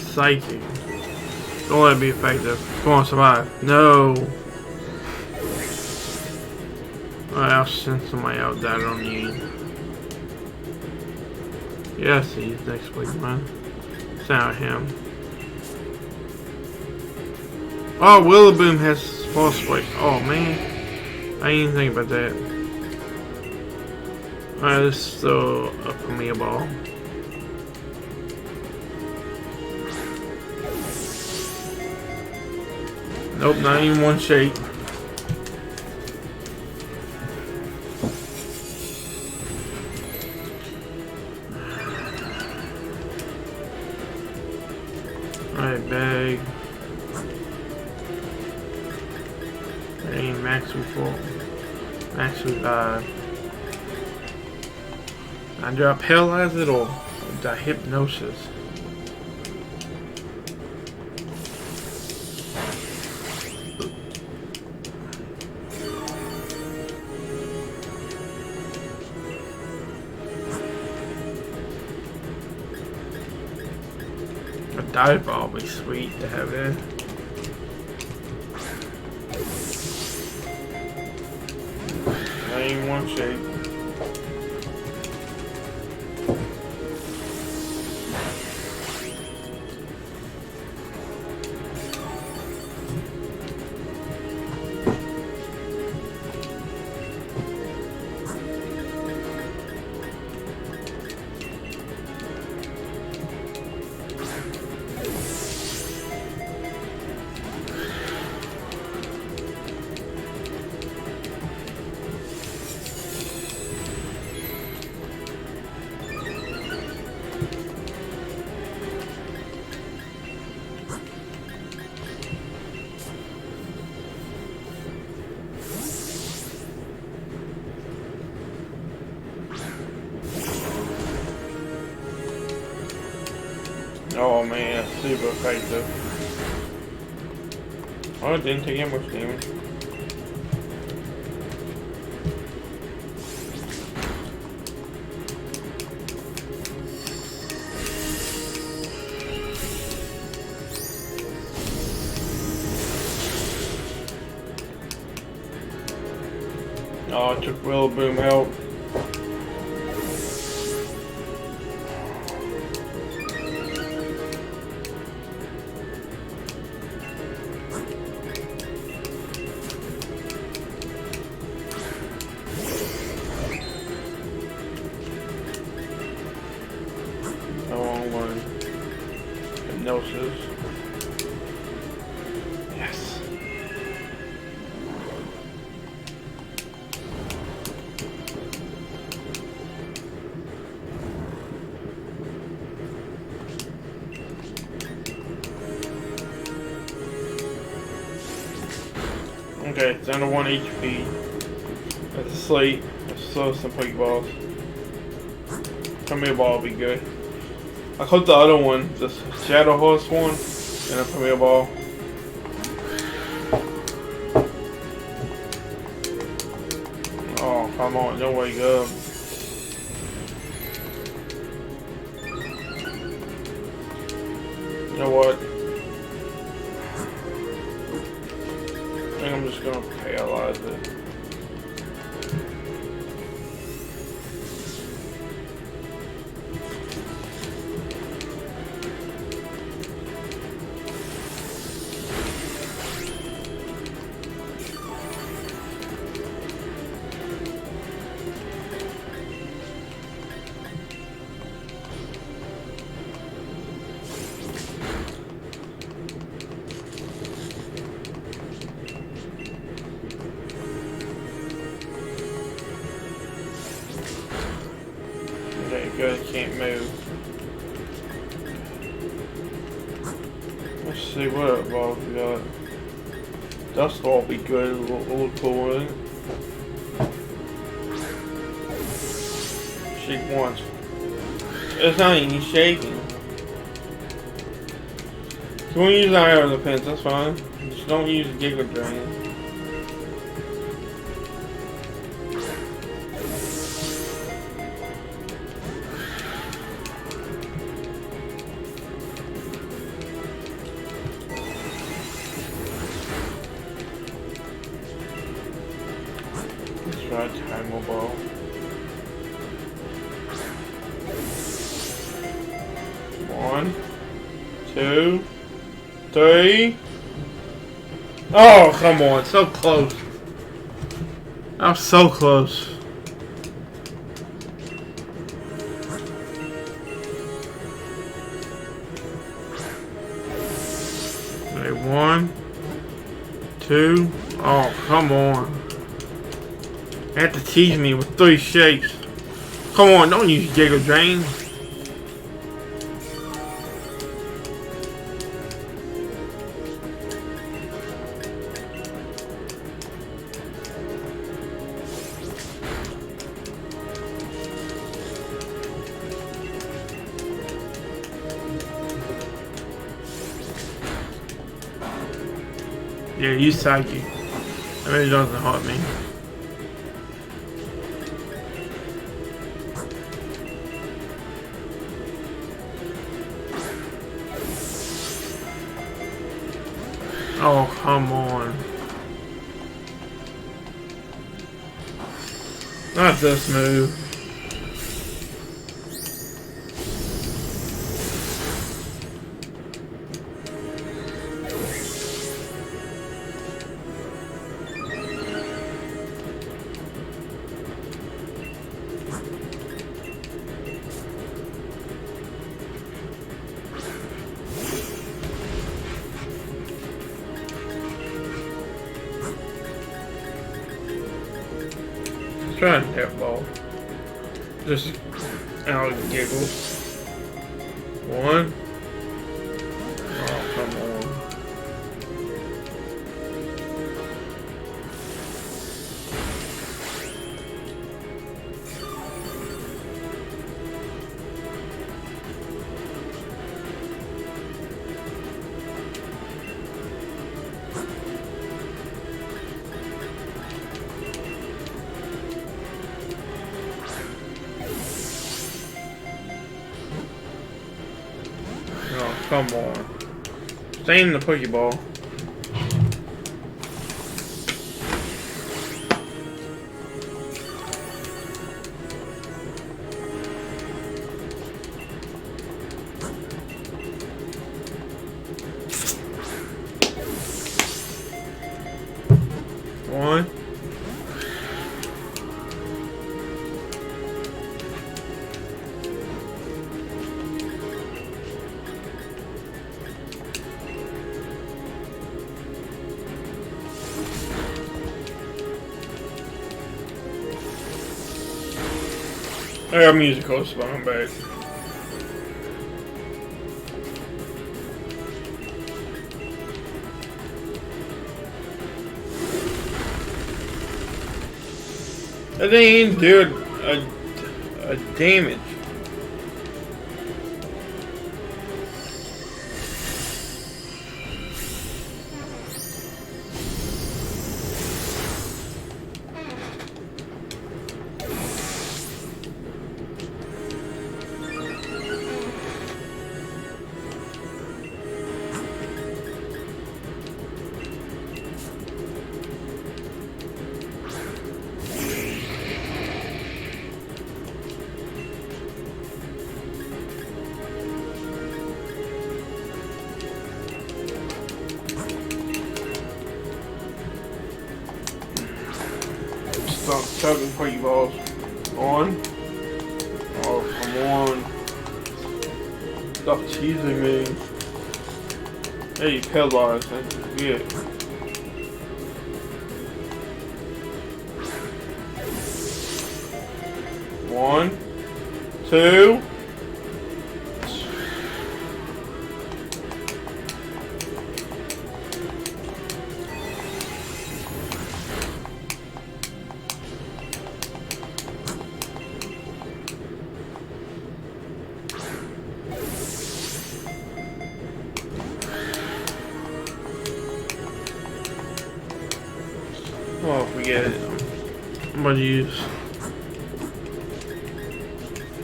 Speaker 1: Psychic. Don't let it be effective. Come on, survive. No. Alright, I'll send somebody out that I don't need. Yeah, I see he's next week, man. Send out him. Oh, Willaboom has false swipe. Oh man. I didn't even think about that. Alright, this is still up for me a ball. Nope, not even one shake. Alright, bag. Ain't maximum full. Maximum do I paralyze it or do I hypnosis? A dive ball would be sweet to have there. Ain't one shake. Oh man, that's super effective. Oh, it didn't take that much damage. Oh, it took Rillaboom out. Hypnosis. Yes. Okay, it's under 1 HP. That's a slate. Let's throw some Pokeballs. Come here, ball will be good. I caught the other one, the Shadow Horse one, and a Premier Ball. Oh, come on, no way, go. You know what? I think I'm just gonna paralyze it. Good, can't move. Let's see what other balls we got. Dust Ball will be good, a little cool, isn't it? Shake once. It's not even shaking. If you want to use Iron Defense, that's fine. Just don't use Giga Drain. Try Time Ball. One, two, three. Oh, come on, so close. I was so close. Okay, one, two. Oh, come on. You have to tease me with 3 shakes. Come on, don't use Giga Drain. Yeah, use Psyche. That really doesn't hurt me. Oh, come on. Not this move. Try and hit ball. Just out of giggles. One. Oh, come on. come on. Stay in the Pokeball. One. I got musical spawn back. That didn't do a damage. Stop chugging Pokeballs. On. Oh, come on. Stop teasing me. Hey, you paralyzed. That's good. One. Two. Oh, forget it. I'm gonna use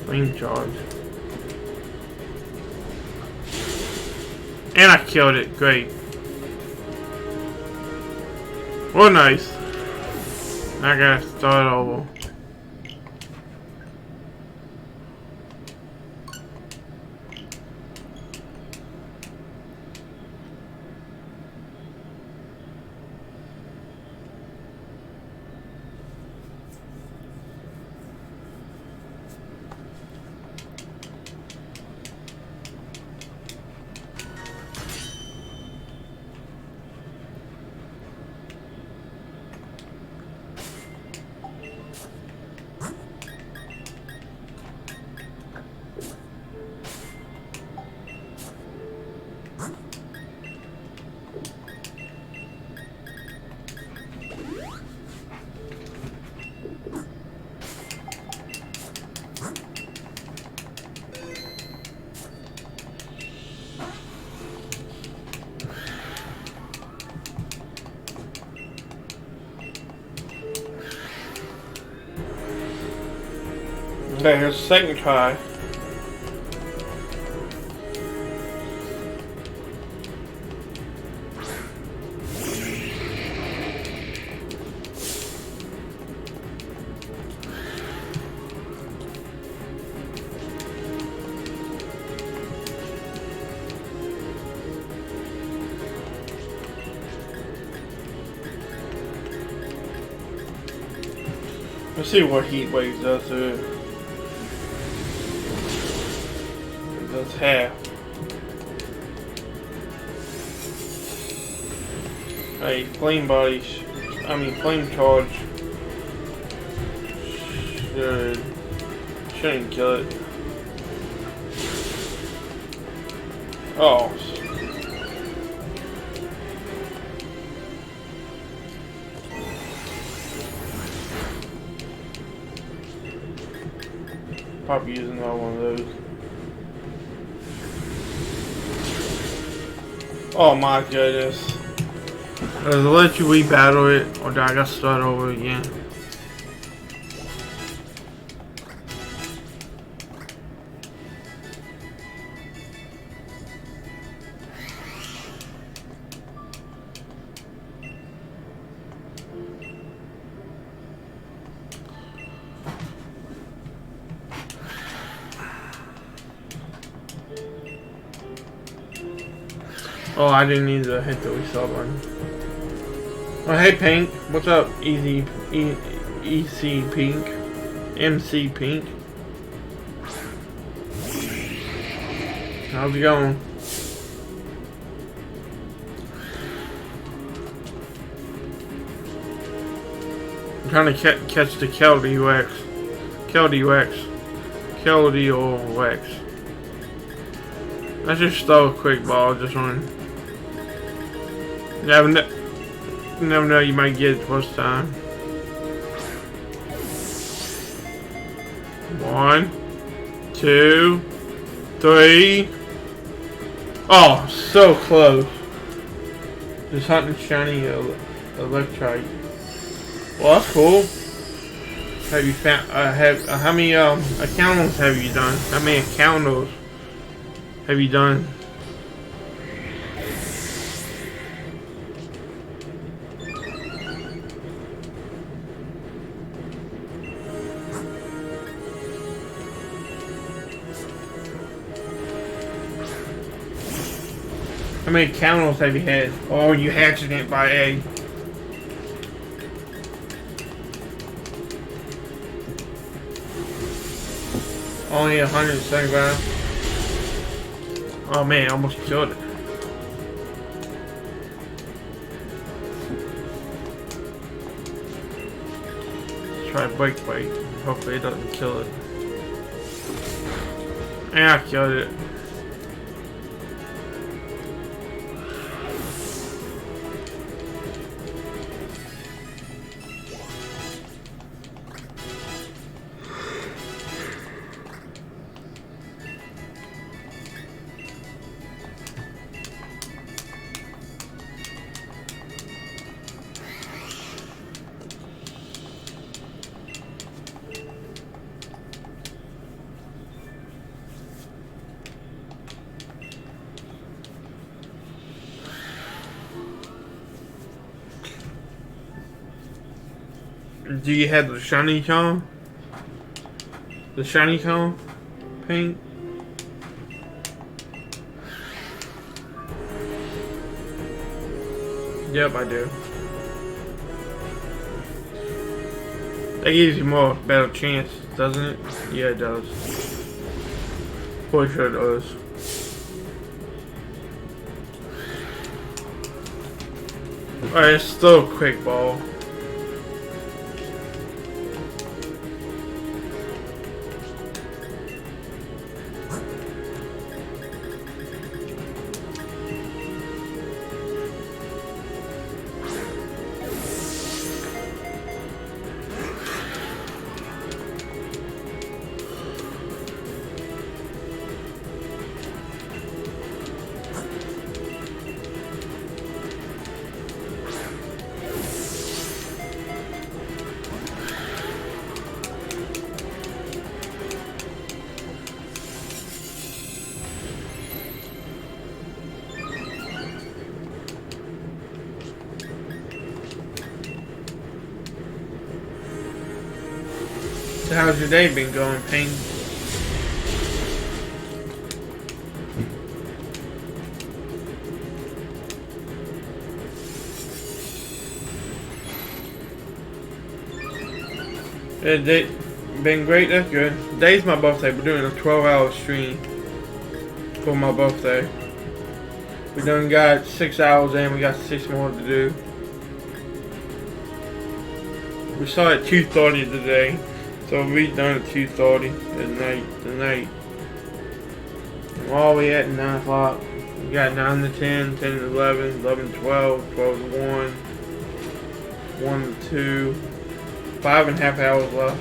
Speaker 1: flame charge. And I killed it. Great. Well, nice. I gotta start over. Okay, here's the second try. Let's see what heat waves does to it. It does half. Hey, flame body. Flame charge. Shouldn't kill it. Oh. Probably using another one of those. Oh my goodness. Does it let you rebattle it, or do I gotta start over again? Oh, I didn't need to hit the restart button. Oh, hey Pink. What's up, EC Pink? MC Pink. How's it going? I'm trying to catch the Clayrex. Clayrex. Let's just throw a quick ball, just one. You never know, you might get it first time. 1, 2, 3. Oh, so close. Just hunting shiny electrite. Well, that's cool. Have you found? How many encounters have you done? How many encounters have you done? How many encounters have you had? Oh, you hatching it by A. Only 175. Oh man, I almost killed it. Let's try break. Hopefully it doesn't kill it. And I killed it. Do you have the shiny cone? The shiny cone? Pink? Yep, I do. That gives you more better chance, doesn't it? Yeah, it does. For sure it does. Alright, it's still a quick ball. So how's your day been going, Pink? Day been great, that's good. Today's my birthday. We're doing a 12-hour stream for my birthday. We done got 6 hours in, we got 6 more to do. We started at 2:30 today. So we're done at 2:30 tonight. All we at 9 o'clock. We got 9 to 10, 10 to 11, 11 to 12, 12 to 1, 1 to 2, 5.5 hours left.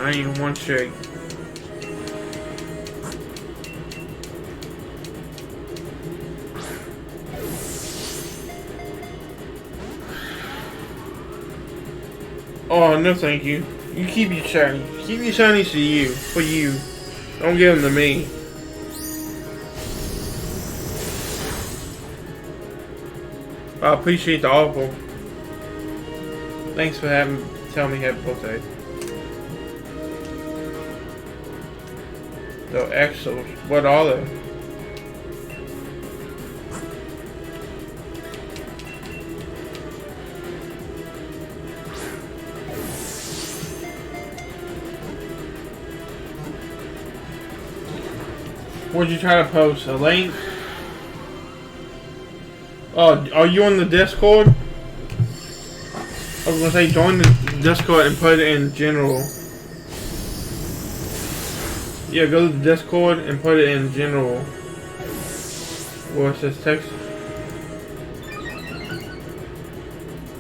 Speaker 1: I ain't even one shake. Oh, no thank you. You keep your shiny. Keep your shinies to you. For you. Don't give them to me. I appreciate the offer. Thanks for telling me happy birthday. The exos. What are they? What'd you try to post? A link? Oh, are you on the Discord? I was gonna say join the Discord and put it in general. Yeah, go to the Discord and put it in general. Where it says text.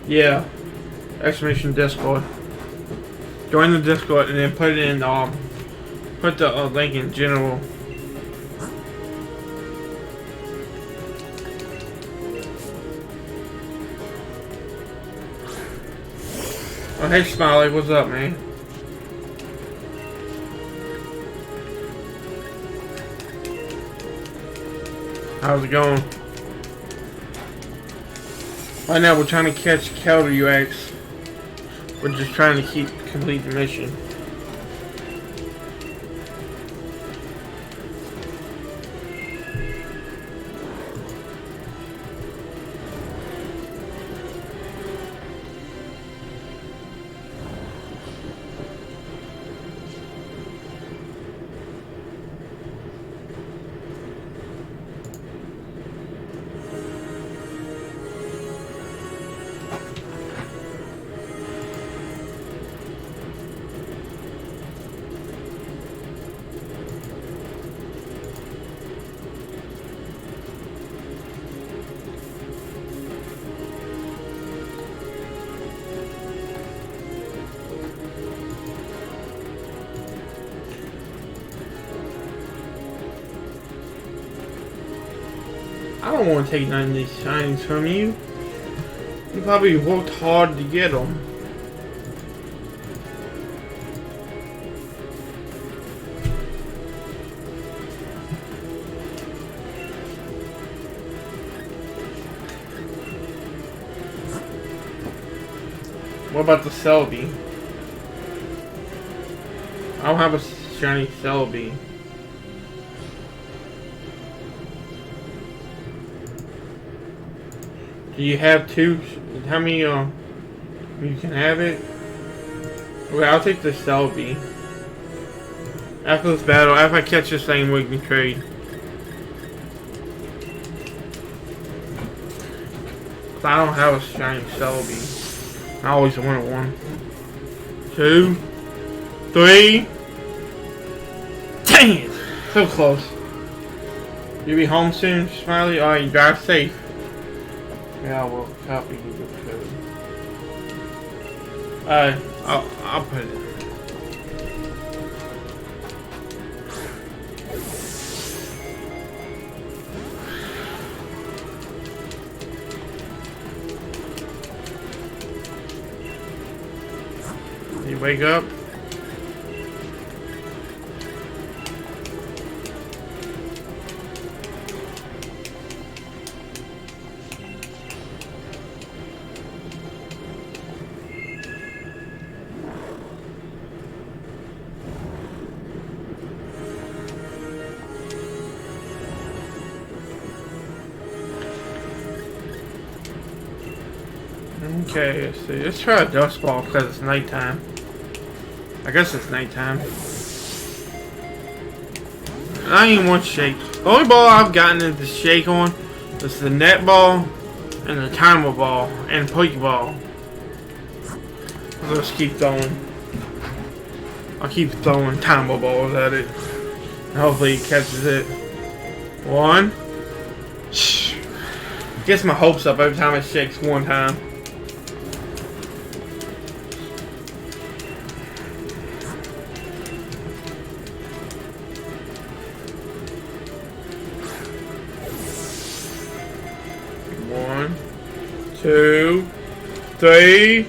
Speaker 1: Yeah. Exclamation Discord. Join the Discord and then put it in put the link in general. Oh, hey Smiley, what's up, man? How's it going? Right now we're trying to catch Clayrex. We're just trying to complete the mission. I don't want to take none of these shinies from you. You probably worked hard to get them. What about the Celebi? I don't have a shiny Celebi. Do you have two? How many you can have it? Okay, I'll take the Celebi. After this battle, after I catch this thing, we can trade. Cause I don't have a shiny Celebi. I always wanted one. 2, 3. Dang it! So close. You be home soon, Smiley? Alright, you drive safe. Yeah, I will copy the code. I'll put it. You wake up. Okay, let's see. Let's try a dust ball because it's nighttime. I guess it's nighttime. I ain't want shake. The only ball I've gotten into shake on is the net ball and the timer ball and Pokeball. Let's keep throwing. I'll keep throwing timer balls at it. And hopefully it catches it. 1. Gets my hopes up every time it shakes one time. One, 2, 3.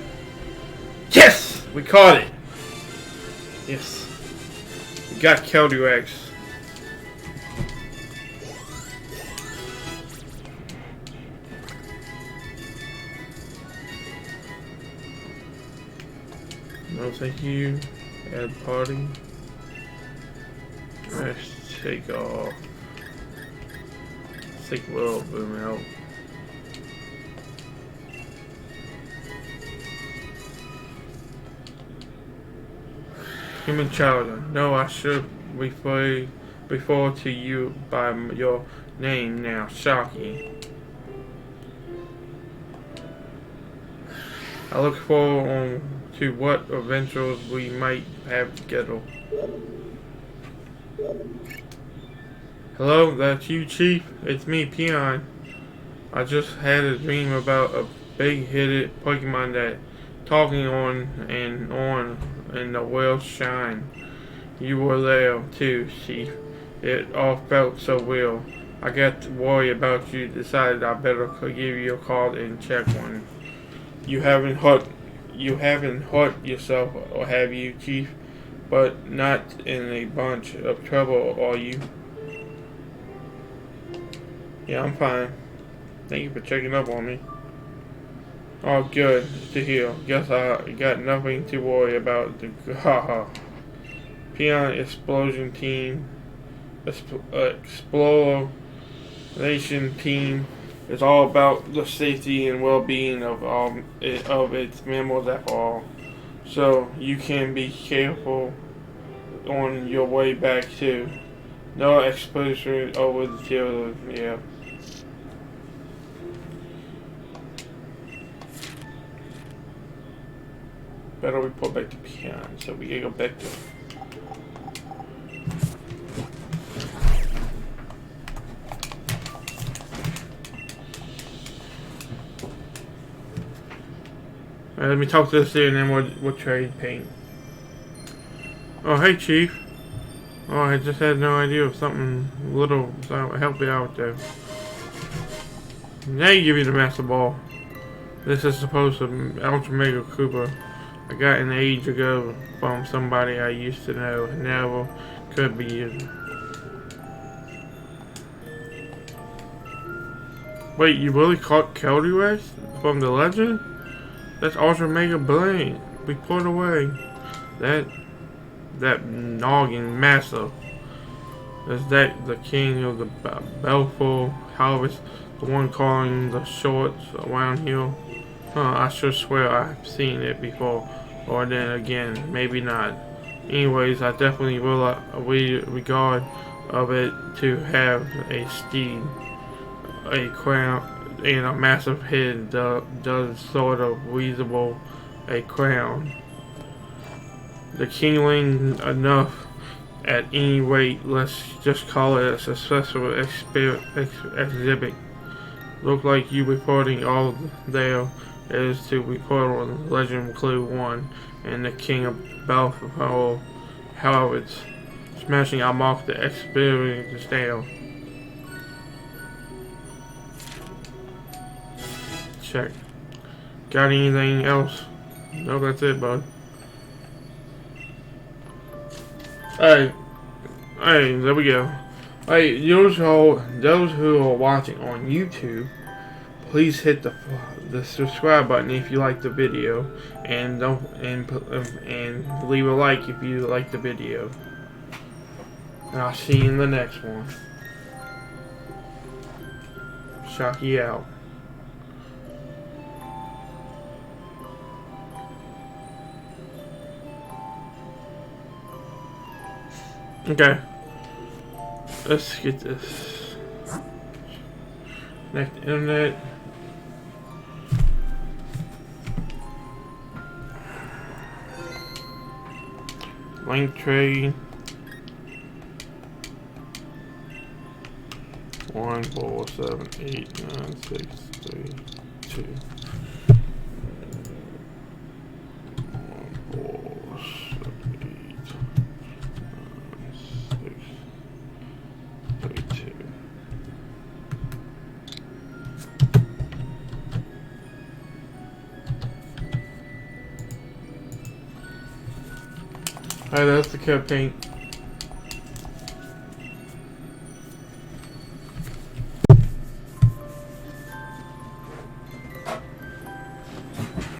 Speaker 1: Yes! We caught it. Yes. We got Clayrex. No thank you. Add party. Let's take off. Let's take Willow Boom out. Human child. No, I should refer to you by your name now, Shocklyy. I look forward to what adventures we might have together. Hello, that's you, Chief? It's me, Peon. I just had a dream about a big-headed Pokemon that talking on in the world shine. You were there too, Chief. It all felt so real. I got to worry about you. Decided I better give you a call and check one. You haven't hurt yourself, or have you, Chief? But not in a bunch of trouble, are you? Yeah, I'm fine. Thank you for checking up on me. Oh, good to hear. Guess I got nothing to worry about. Haha. Peon Explosion Team, Exploration Team is all about the safety and well-being of its members at all. So you can be careful on your way back too. No exposure over the tail. Yeah. Better report back to Peon, so we can go back to. Alright, let me talk to this here and then we'll trade paint. Oh, hey, Chief. Oh, I just had no idea of something little, so I'll help you out there. Now you give me the Master Ball. This is supposed to Ultra Mega Cooper. I got an age ago from somebody I used to know. Never could be used. Wait, you really caught Clayrex from the legend? That's Ultra Mega Bling. We put away. That noggin master. Is that the king of the Belful Harvest? The one calling the shorts around here? I should swear I've seen it before. Or then again, maybe not. Anyways, I definitely will regard of it to have a steed, a crown, and a massive head does sort of reasonable a crown. The kingling enough at any rate. Let's just call it a successful exhibit. Look like you reporting all there is to report on Legend Clue 1 and the King of Balfour. However, it's smashing. I'll mark the experience down. Check. Got anything else? No, that's it, bud. Hey, there we go. Hey, those who are watching on YouTube, please hit the subscribe button if you like the video, and leave a like if you like the video. And I'll see you in the next one. Shocklyy out. Okay. Let's get this. Connect the internet. Link trade. 1 4 7 8 9 6 3 2. 1 4 7 8 9 6 3 2. Oh, that's the coat paint.